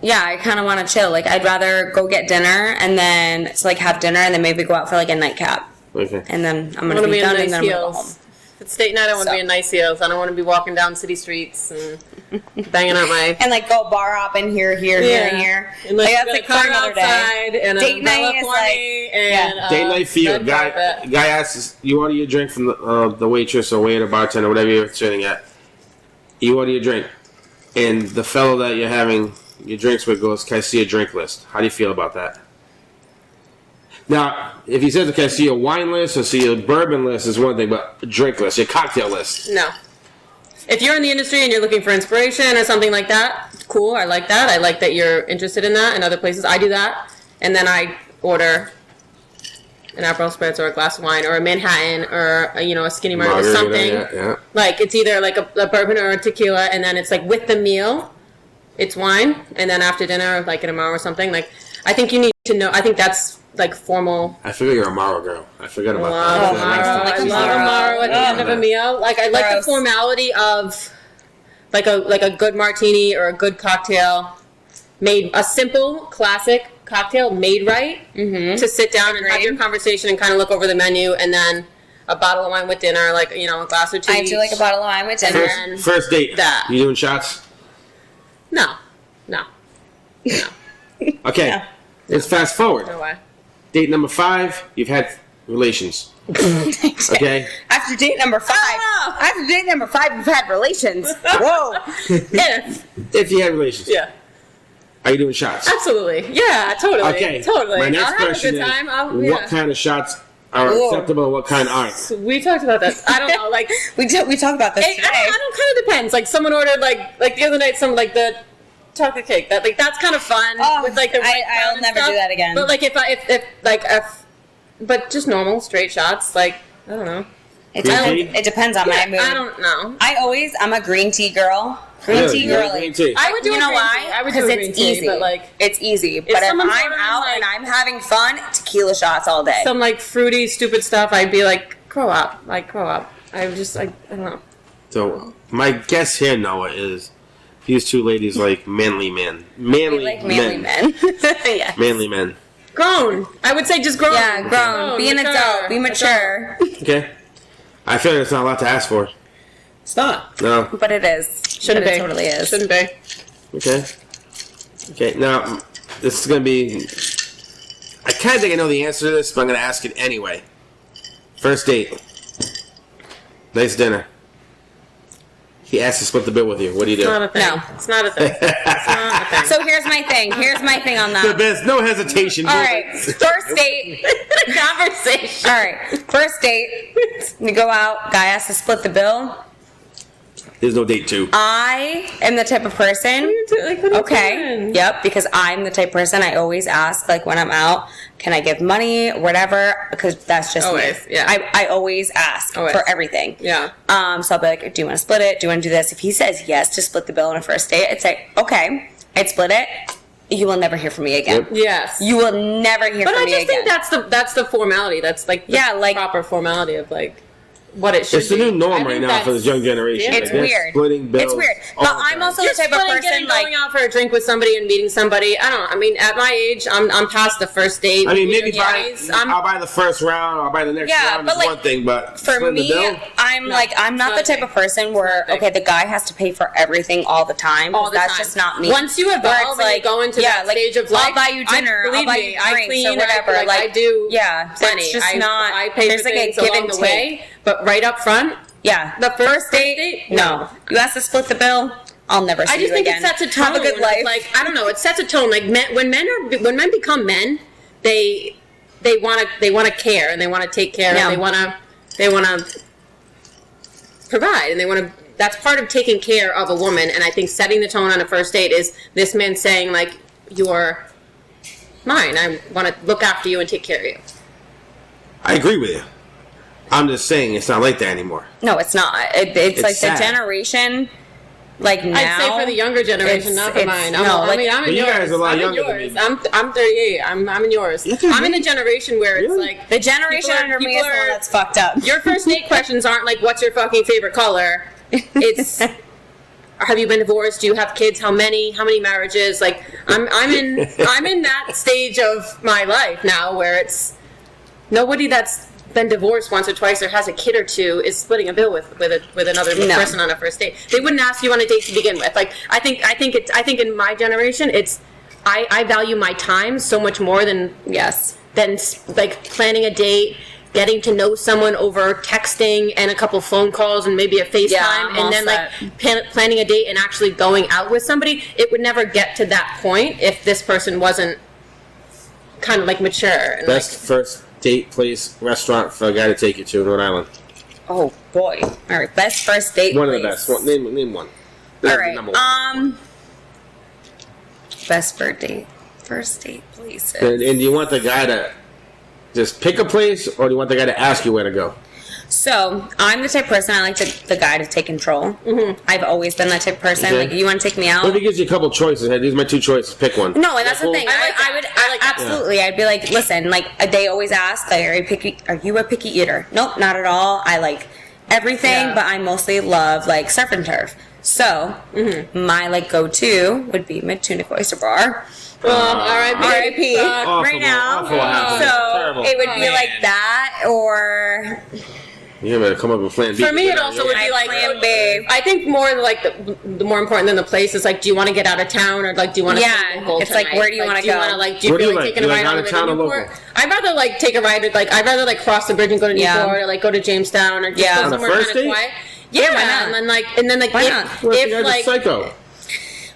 Yeah, I kind of want to chill. Like, I'd rather go get dinner and then like have dinner and then maybe go out for like a nightcap. Okay. And then I'm gonna be done and then I'm gonna go home. If it's date night, I want to be in nice heels. I don't want to be walking down city streets and banging out my... And, like, go bar hopping here, and here. And, like, that's like for another day. And date night is like... Date night feel. Guy asks, you order your drink from the waitress or waiter, bartender, whatever you're sitting at. You order your drink. and the fellow that you're having your drinks with goes, "Can I see a drink list?" How do you feel about that? Now, if he says, "Can I see a wine list or see a bourbon list?" is one thing, but a drink list, your cocktail list. No. If you're in the industry and you're looking for inspiration or something like that, cool. I like that. I like that you're interested in that. In other places, I do that, and then I order an Aperol Spritz or a glass of wine or a Manhattan or a Skinny Margarita or something. Yeah. Like it's either like a bourbon or a tequila, and then it's like with the meal, it's wine, and then after dinner, like an Amaro or something. Like I think you need to know. I think that's like formal. I forget you're a Amaro girl. I forgot about that. I love Amaro at the end of a meal. Like I like the formality of like a good martini or a good cocktail made, a simple classic cocktail made right, to sit down and have your conversation and kind of look over the menu, and then a bottle of wine with dinner, like a glass or two. I do like a bottle of wine with dinner. First date. That. You doing shots? No. Okay. No. Let's fast forward. No way. Date number 5, you've had relations. Okay. After date number 5. Oh. After date number 5, you've had relations. Whoa. If you had relations. Yeah. Are you doing shots? Absolutely. Yeah, totally. Okay. Totally. My next I'll have a question good time. is, what kind of shots are acceptable and what kind aren't? We talked about that. I don't know. Like we talked about this today. I don't kind of depends. Like someone ordered like the other night some like the chocolate cake. That's kind of fun with like the white I'll never do that again. But like if but just normal straight shots, like I don't know. It depends on my mood. I don't know. I'm a green tea girl. Green tea girl. Green tea. I would do you know why? I would do green it's tea, easy. but like it's easy. But if I'm out and I'm having fun, tequila shots all day. Some like fruity, stupid stuff, I'd be like, grow up. Like grow up. I don't know. So my guess here, Noah, is these two ladies like manly men. Manly men. Yeah. Manly men. Grown. I would say just grown. Yeah, grown. Be an adult. Be mature. Okay. I feel like it's not a lot to ask for. It's not. No. But it is. Shouldn't be. It totally is. Shouldn't be. Okay. Okay, now, this is going to be... I kind of think I know the answer to this, but I'm going to ask it anyway. First date. Nice dinner. He asks to split the bill with you. What do you do? It's not a thing. No. It's not a thing. It's not a thing. So here's my thing. On that. There's no hesitation. All right. First date. Conversation. All right. First date. We go out. Guy has to split the bill. There's no date 2. I am the type of person. Okay. Yep. Because I'm the type of person I always ask, like when I'm out, can I give money, whatever? Because that's just always. me. Yeah. I always ask for everything. Yeah. So I'll be like, do you want to split it? Do you want to do this? If he says yes to split the bill on a first date, I'd say, okay, I'd split it. You will never hear from me again. Yep. Yes. You will never hear from me again. But I just think that's the formality. That's like the proper formality of like what it should be. It's the new norm right now for this young generation. It's weird. Splitting bills. It's weird. But I'm also the type of person like going out for a drink with somebody and meeting somebody. I don't know. I mean, at my age, I'm past the first date. I mean, maybe I'll buy the first round, I'll buy the next round is one thing, but for me, the bill? I'm not the type of person where the guy has to pay for everything all the time. That's just not me. Once you evolve and you go into that stage of life, I'll buy you dinner, I'll buy you drinks or whatever. I do. Yeah, plenty. It's just not. I pay for things along the way, but right up front. Yeah, the first date. No, you have to split the bill. I'll never see you again. I just think it sets a tone. Have a good life. Like I don't know, it sets a tone. Like when men become men, they want to care and they want to take care and they want to provide and they want to. That's part of taking care of a woman. And I think setting the tone on a first date is this man saying like, "You're mine. I want to look after you and take care of you." I agree with you. I'm just saying it's not like that anymore. No, it's not. It's like sad. The generation, like now. I'd say for the younger generation, not for mine. I'm in yours. You guys are a lot younger than me. I'm 38. I'm in yours. I'm in the generation where it's like the generation under me is the one that's fucked up. Your first date questions aren't like, "What's your fucking favorite color?" It's, "Have you been divorced? Do you have kids? How many? How many marriages?" Like I'm in that stage of my life now where it's nobody that's been divorced once or twice or has a kid or two is splitting a bill with another person on a first date. They wouldn't ask you on a date to begin with. Like I think in my generation it's I value my time so much more than like planning a date, getting to know someone over texting and a couple phone calls and maybe a FaceTime, and then like planning a date and actually going out with somebody, it would never get to that point if this person wasn't kind of like mature. And best first date place, restaurant for a guy to take you to in Rhode Island. Oh boy! All right, best first date. One place. of the best. Name one. All right. Best first date places. And do you want the guy to just pick a place, or do you want the guy to ask you where to go? So I'm the type of person I like the guy to take control. Mm-hmm. I've always been that type of person. Okay. Like, you want to take me out? What if he gives you a couple choices? Hey, these are my two choices. Pick one. No, and that's the thing. I would absolutely. I'd be like, listen, like they always ask, like, are you a picky eater? Nope, not at all. I like everything, but I mostly love like surf and turf. So my like go-to would be Mid-Tunic Oyster Bar. R.I.P. Right now. So it would be like that, or you better come up with plan B. For me, it also would be like plan B. I think more like the more important than the place is like, do you want to get out of town, or like do you want to stay local it's tonight? like, where do you want to go? Do you feel like taking a ride on the way to Newport? I'd rather like take a ride with I'd rather like cross the bridge and go to Newport, or like go to Jamestown, or just go somewhere kind of quiet. Yeah, and then like if like psycho.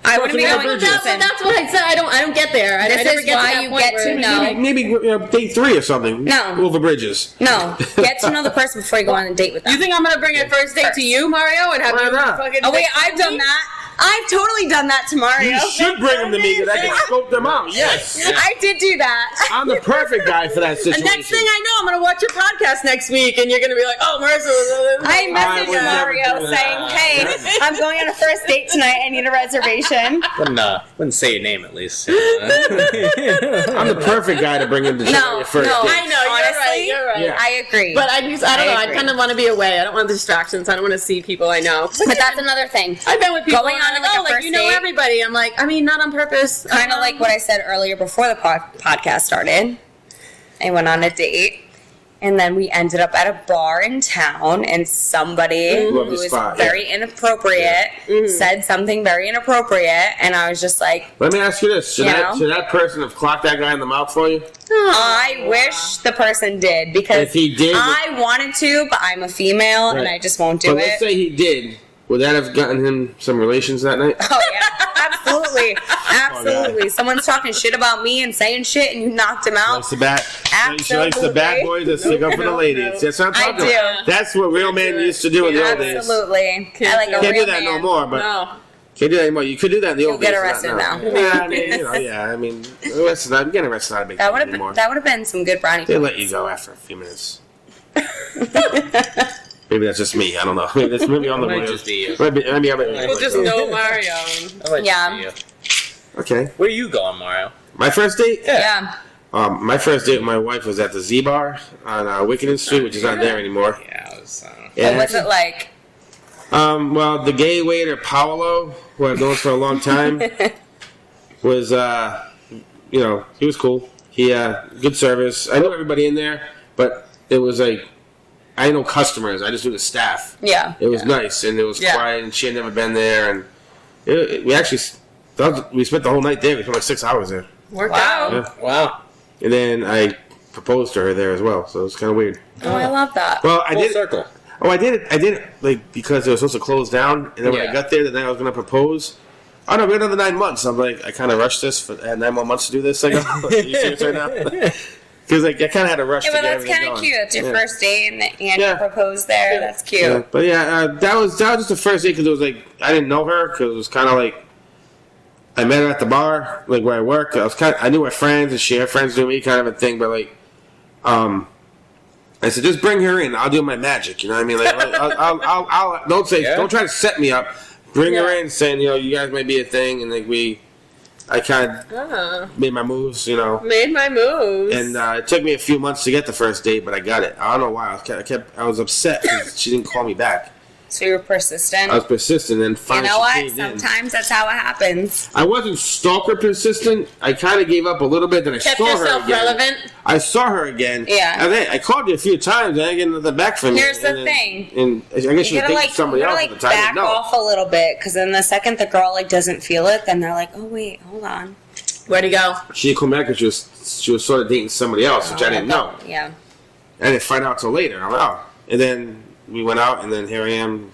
I wouldn't be going. That's what I said. I don't get there. This is why you get to know. Maybe day 3 or something. No. Over bridges. No. Get to know the person before you go on a date with them. You think I'm gonna bring a first date to you, Mario, and have you fucking? Oh wait, I've done that. I've totally done that to Mario. You should bring them to me because I can scope them out. Yes. I did do that. I'm the perfect guy for that situation. And next thing I know, I'm going to watch your podcast next week, and you're going to be like, oh, Marissa was... I messaged Mario saying, hey, I'm going on a first date tonight. I need a reservation. Wouldn't say your name at least. I'm the perfect guy to bring him to your first date. I know, honestly, you're right. Yeah. I agree. But I don't know. I kind of want to be away. I don't want distractions. I don't want to see people I know. But that's another thing. I've been with people going on like you know everybody. I'm like, I mean, not on purpose. Kind of like what I said earlier before the podcast started. I went on a date, and then we ended up at a bar in town, and somebody who was very inappropriate said something very inappropriate, and I was just like, let me ask you this. Should that person have clocked that guy in the mouth for you? I wish the person did, because if he did, I wanted to, but I'm a female, and I just won't do it. Let's say he did. Would that have gotten him some relations that night? Oh, yeah. Absolutely. Absolutely. Oh, someone's talking shit about me and saying shit, and you knocked him out. She likes the bad boys that stick up for the ladies. That's what I'm talking about. That's what real men used to do in the old days. Absolutely. Can't do that no more, but... No. Can't do that anymore. You could do that in the old days. You'll get arrested now. Yeah, I mean, getting arrested not a big deal anymore. That would have been some good brownie. They let you go after a few minutes. Maybe that's just me. I don't know. Maybe on the way. Just be you. Maybe People just know Mario. Yeah. Okay. Where are you going, Mario? My first date? Yeah. My first date with my wife was at the Z Bar on Wickenden Street, which is not there anymore. Yeah, it was. What was it like? Well, the gay waiter Paolo, who I've known for a long time, was he was cool. He good service. I knew everybody in there, but it was like, I didn't know customers. I just knew the staff. Yeah. It was nice, and it was quiet, and she had never been there, and we spent the whole night there. We spent like 6 hours there. Worked out. Yeah. Wow. And then I proposed to her there as well, so it was kind of weird. Oh, I love that. Well, I Full did circle. Oh, I did it like because it was supposed to close down, and then when I got there, the night I was going to propose. Oh no, we had another 9 months. I'm like, I kind of rushed this. I had 9 more months to do this. I go, are you serious right now? Because I kind of had to rush. Yeah, but that's kind of cute. It's your first date, and you proposed there. Yeah. That's cute. Yeah. But that was just the first date because it was like I didn't know her because it was kind of like I met her at the bar, like where I work. I knew her friends, and her friends knew me, kind of a thing. But like, I said, just bring her in. I'll do my magic. You know what I mean? Like, I'll don't try to set me up. Bring her in, saying you guys might be a thing, and like I kind of made my moves, Made my moves. And it took me a few months to get the first date, but I got it. I don't know why. I was upset because she didn't call me back. So you were persistent? I was persistent, and finally you know what? Sometimes that's how it happens. I wasn't stalker persistent. I kind of gave up a little bit, then I saw her again. Kept yourself relevant? I saw her again. Yeah. And then I called you a few times, and I didn't get nothing back from you. Here's the thing. And I guess you think somebody else at the time. Back off a little bit, because then the second the girl doesn't feel it, then they're like, oh wait, hold on. Where'd he go? She didn't come back because she was sort of dating somebody else, which I didn't know. Yeah. I didn't find out till later. I'm like, oh. And then we went out, and then here I am.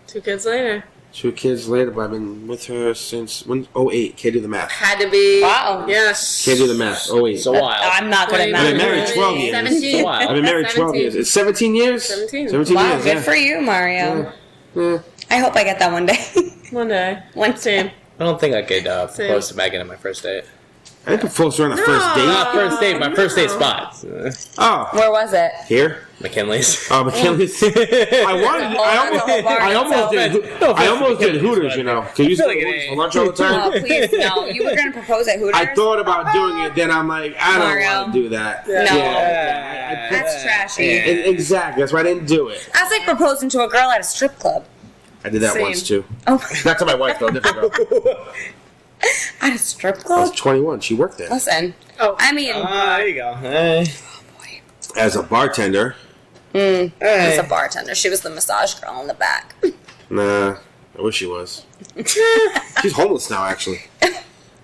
2 kids later. 2 kids later, but I've been with her since when? 08. Can't do the math. Had to be. Wow. Yes. Can't do the math. 08. It's a while. I'm not good at math. I've been married 12 years. 17. I've been married 12 years. It's 17 years? 17. 17 Wow, years, good for you, Mario. Yeah. I hope I get that one day. One day. Same. I don't think I could propose to Megan at my first date. I didn't propose to her on the first date. Not first date, my first date spot. Oh. Where was it? Here? McKinley's. Oh, McKinley's. I almost did Hooters, you know. Because you used to go to Hooters for lunch all the time. Oh, please, no. You were going to propose at Hooters? I thought about doing it, then I'm like, I don't want to do that. No. Yeah. That's trashy. Exactly. That's why I didn't do it. That's like proposing to a girl at a strip club. I did that Same. once, too. Oh, Not to my wife, though. Different girl. at a strip I club? was 21. She worked there. Listen. Oh. I mean, There you go. As a bartender. as a bartender. She was the massage girl in the back. Nah. I wish she was. She's homeless now, actually.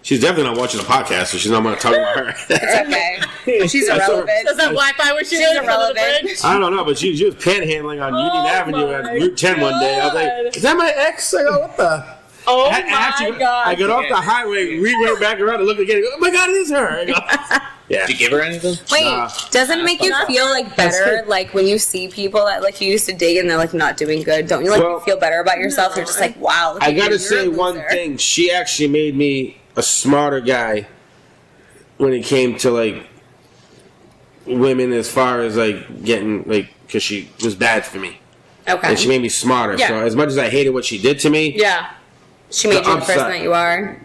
She's definitely not watching the podcast, so she's not going to talk about her. It's okay. She's irrelevant. Does that Wi-Fi where she's irrelevant. I don't know, but she was panhandling on Union Avenue at Route 10 one day. I was like, is that my ex? I go, what the? Oh I got off the highway, went back around and looked again. And go, oh my God, it is her. I go, yeah. Did you give her anything? Wait, Nah. doesn't it make you feel like better, like when you see people that like you used to date and they're like not doing good? Don't you like Well, feel better about yourself? You're just like, wow. Look I at you, gotta you're say a one loser. thing. She actually made me a smarter guy when it came to like women, as far as like getting like, because she was bad for me, Okay. and she made me smarter. Yeah. So as much as I hated what she did to me, Yeah. She made the you the person upside. that you are,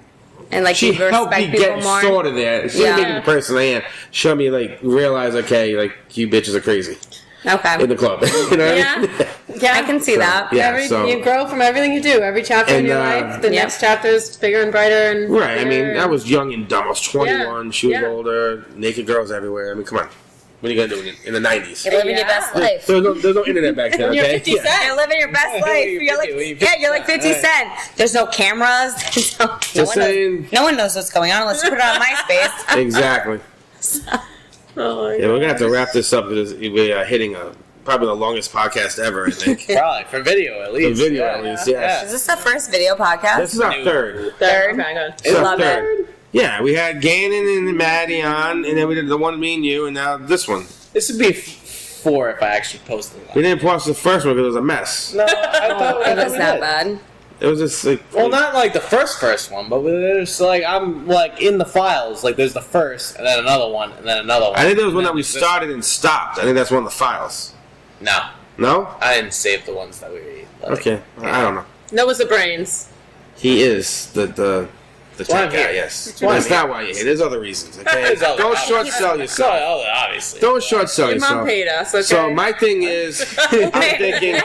and like she you helped me respect people get more. sort of there. She Yeah. made me the person I am. Showed me like realize, okay, like you bitches are crazy Okay. in the club. You know what I mean? Yeah. I can see that. Yeah. so- you grow from everything you do. Every chapter in And, your life, the yeah. next chapter is bigger and brighter and Right. I mean, bigger I was young and dumb. I was 21. Yeah. She was Yeah. older. Naked girls everywhere. I mean, come on. What are you gonna do in the 90s? You're living your Yeah. best life. There's no internet back then, You're okay? 50 Yeah. Cent. You're living your best life. You're like, you're like 50 Cent. There's no cameras. There's no Just one saying. knows, no one knows what's going on unless you put it on MySpace. Exactly. Oh my Yeah, we're gonna have to wrap this up because we are hitting probably the longest podcast ever. I think. Probably for video at The least. video, at least. Yes. Is this the first video podcast? This is our third. Third. Okay, good. This is our Love third. Yeah, we had Gannon and Maddie on, and then we did the one me and you, and now this one. This would be 4 if I actually posted We that. didn't post the first one because it was a mess. No, I thought It was that bad. It was just like. Well, not like the first one, but there's like I'm like in the files. Like there's the first, and then another one, and then another one. I think there was one and that we then this- started and stopped. I think that's one of the files. No, No? I didn't save the ones that we. Like, Okay, I don't know. No was the brains. He is the why tech I'm guy, here. yes. why I'm That's not why you're here. There's other reasons, okay? There's other- Don't short sell So, yourself. obviously. Don't short sell Your mom yourself. paid us, okay? So my thing is, I'm thinking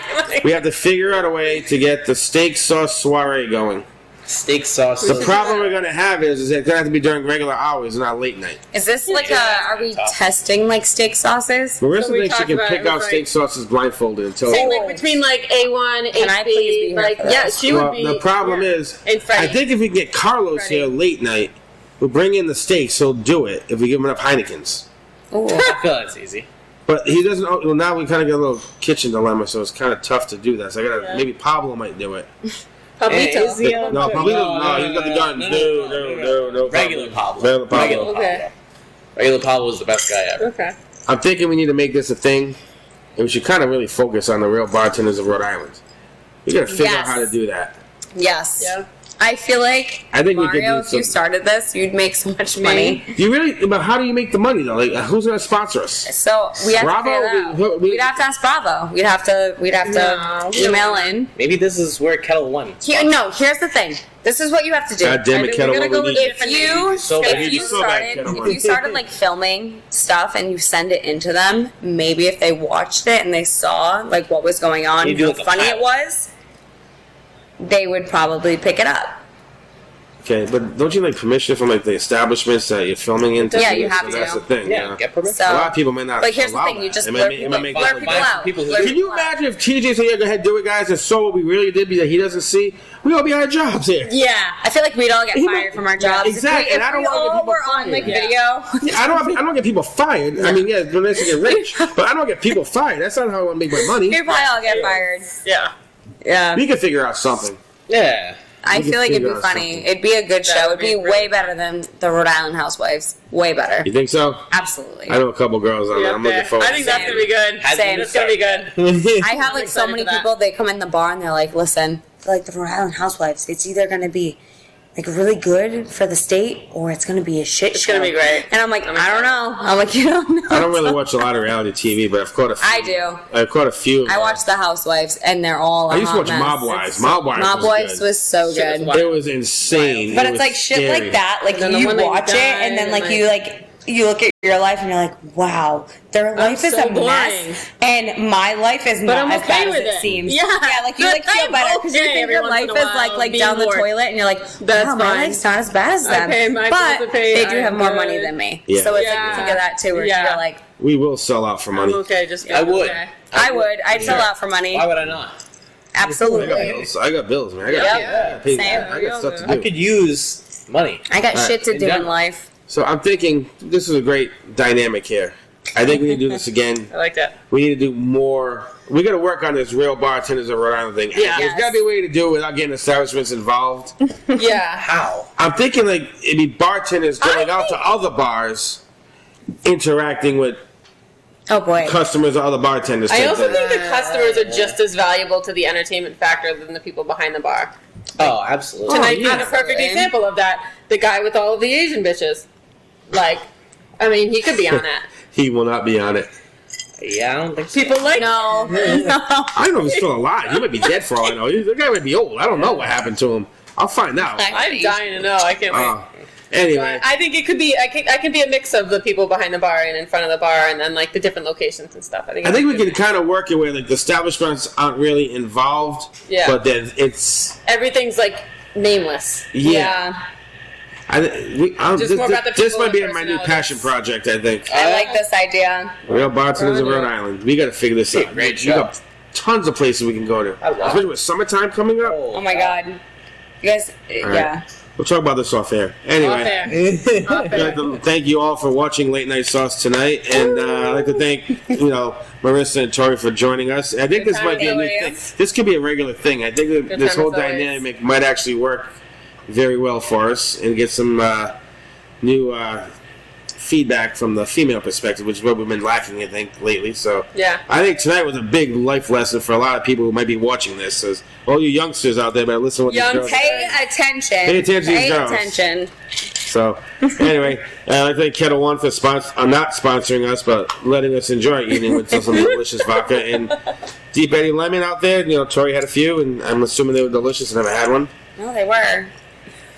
we have to figure out a way to get the steak sauce soiree going. Steak sauce. The problem we're gonna have is it's gonna have to be during regular hours, not late night. Is this like are we Tough. testing like steak sauces? Marissa So we thinks she talked can about pick it, out right? steak sauces blindfolded until. Saying like between like A1, Can I please be HB, here like for this? yeah, she Well, would be. the problem yeah. is, And Freddie. I think if we can get Carlos Freddie. here late night, we'll bring in the steaks. He'll do it if we give him enough Heinekens. Ooh. I feel that's ezy. But he doesn't. Well, now we kind of get a little kitchen dilemma, so it's kind of tough to do that. So I gotta Yeah. maybe Pablo might do it. Pablito. Is he on? No, Pablo. No, he's got the guns. No. Regular Pablo. Regular Pablo. Regular Pablo. Okay. Regular Pablo is the best guy ever. Okay. I'm thinking we need to make this a thing, and we should kind of really focus on the real bartenders of Rhode Island. We gotta figure out Yes. how to do that. Yes. Yeah. I feel like I think we could Mario, do if you some- started this, you'd make so much money. Do you really? But how do you make the money though? Like, who's gonna sponsor us? So we have Bravo? to figure that out. We'd have to ask Bravo. We'd have to No. email in. Maybe this is where Kettle One. No, here's the thing. This is what you have to do. God damn I it, think Kettle we're gonna One, go we with need- different If So bad. you So bad, started, Kettle if One. you started like filming stuff and you send it into them, maybe if they watched it and they saw like what was going on, You do how like a funny pilot. it was, they would probably pick it up. Okay, but don't you like permission from like the establishments that you're filming into? Yeah, you have to. That's the thing. Yeah, get permission. So, a lot of people may not. But here's the allow thing: you that. just It blur may people, make blur people out. people who- Blur Can you people out. imagine if TJ said, "Yeah, go ahead, do it, guys," and saw what we really did that he doesn't see? We all be out of jobs here. Yeah, I feel like we'd all get fired from our jobs. Exactly, and I don't want to get people were on like fired. video. I don't get people fired. I mean, yeah, it's nice to get rich, but I don't get people fired. That's not how I want to make my money. We'd probably all get fired. Yeah. Yeah. We can figure out something. Yeah. I We can feel like it'd figure be out funny. something. It'd be a good show. It'd would be be way better than the Rhode Island Housewives. Way better. You think so? Absolutely. I know a couple girls on it. I'm looking forward. I think that's gonna be good. Same. It's gonna be good. I have like so excited many for that. people. They come in the bar and they're like, "Listen, like the Rhode Island Housewives, it's either gonna be like really good for the state or it's gonna be a shit It's show." gonna be great. And I'm like, I don't know. I'm like, you don't know. I don't really watch a lot of reality TV, but I've caught a few. I do. I've caught a few. I watch The Housewives and they're all. I used to watch mess. Mob Wives. Mob Wives. Mob Wives good. was so Shit good. was It was insane. But It it's was like shit scary. like that. Like then the you one that watch it died and then and, like like- you look at your life and you're like, wow, their life is so a mess, boring. and my life is not I'm as okay bad as with it it. seems. Yeah. like you like feel I'm better because you okay think every your once life in a is while like being down the bored. toilet, and you're like, That's wow, my fine. life's not as bad as I them. pay my but bills to pay, they do have I'm more good. money than me, Yeah. so it's Yeah. like think of that too, where Yeah. you're like, We will sell out for money. I'm okay. Just I would. Okay. I would, I'd sell out for money, Why would I not? absolutely. I got bills, man. I got, Yep. I got paid. Same. I got stuff to I do. could use money. I got shit to do in Yeah. life. So I'm thinking this is a great dynamic here. I think we need to do this again. I like that. We need to do more. We got to work on this real bartenders of Rhode Island thing. Yeah. There's got to be a way to do it without getting establishments involved. Yeah. How? I'm thinking like it'd be bartenders going out to other bars, interacting with Oh boy. customers or other bartenders. I type also thing. think the customers are just as valuable to the entertainment factor than the people behind the bar. Oh, absolutely. Tonight's yeah. not a perfect Absolutely. example of that. The guy with all of the Asian bitches. Like, I mean, he could be on that. He will not be on it. Yeah, I don't think so. People like No. No. I don't know if he's still alive. He might be dead for all I know. The guy might be old. I don't know what happened to him. I'll find out. I'm dying to know. I can't wait. Anyway, I think it could be. I can be a mix of the people behind the bar and in front of the bar, and then like the different locations and stuff. I think we can kind of work it where like the establishments aren't really involved. Yeah. But then it's everything's like nameless. yeah. Just more about the this people might be and my new personalities. passion project. I think I like this idea. real bartenders of Rhode Island. We got to figure this out. Great We show. got tons of places we can go to, I love especially with summertime coming up. Oh my god. You guys, yeah. We'll talk about this off air. Anyway. Off air. Off I'd like air. to thank you all for watching Late Night Sauce tonight, and I'd like to thank Marissa and Tory for joining us. I think this time might be a new as thing. always. This could be a regular thing. I think that Good this time whole as always. dynamic might actually work very well for us and get some new feedback from the female perspective, which is what we've been lacking, I think, lately. So Yeah. I think tonight was a big life lesson for a lot of people who might be watching this. So all you youngsters out there, better listen to what these girls Pay attention. Pay attention to these Pay girls. attention. So, anyway, I'd like to thank Kettle One for not sponsoring us, but letting us enjoy our evening with some delicious vodka and Deep Eddy Lemon out there. Tori had a few, and I'm assuming they were delicious. I never had one. No, they were.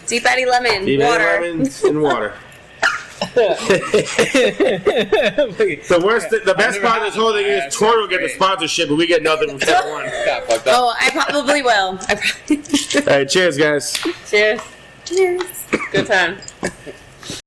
Deep Eddy Lemon. Deep water. Eddy Lemon and water. The best part of this whole thing is Tori will get the sponsorship, but we get nothing from Kettle One. Got fucked up. Oh, I probably will. All right, cheers, guys. Cheers. Cheers. Good time.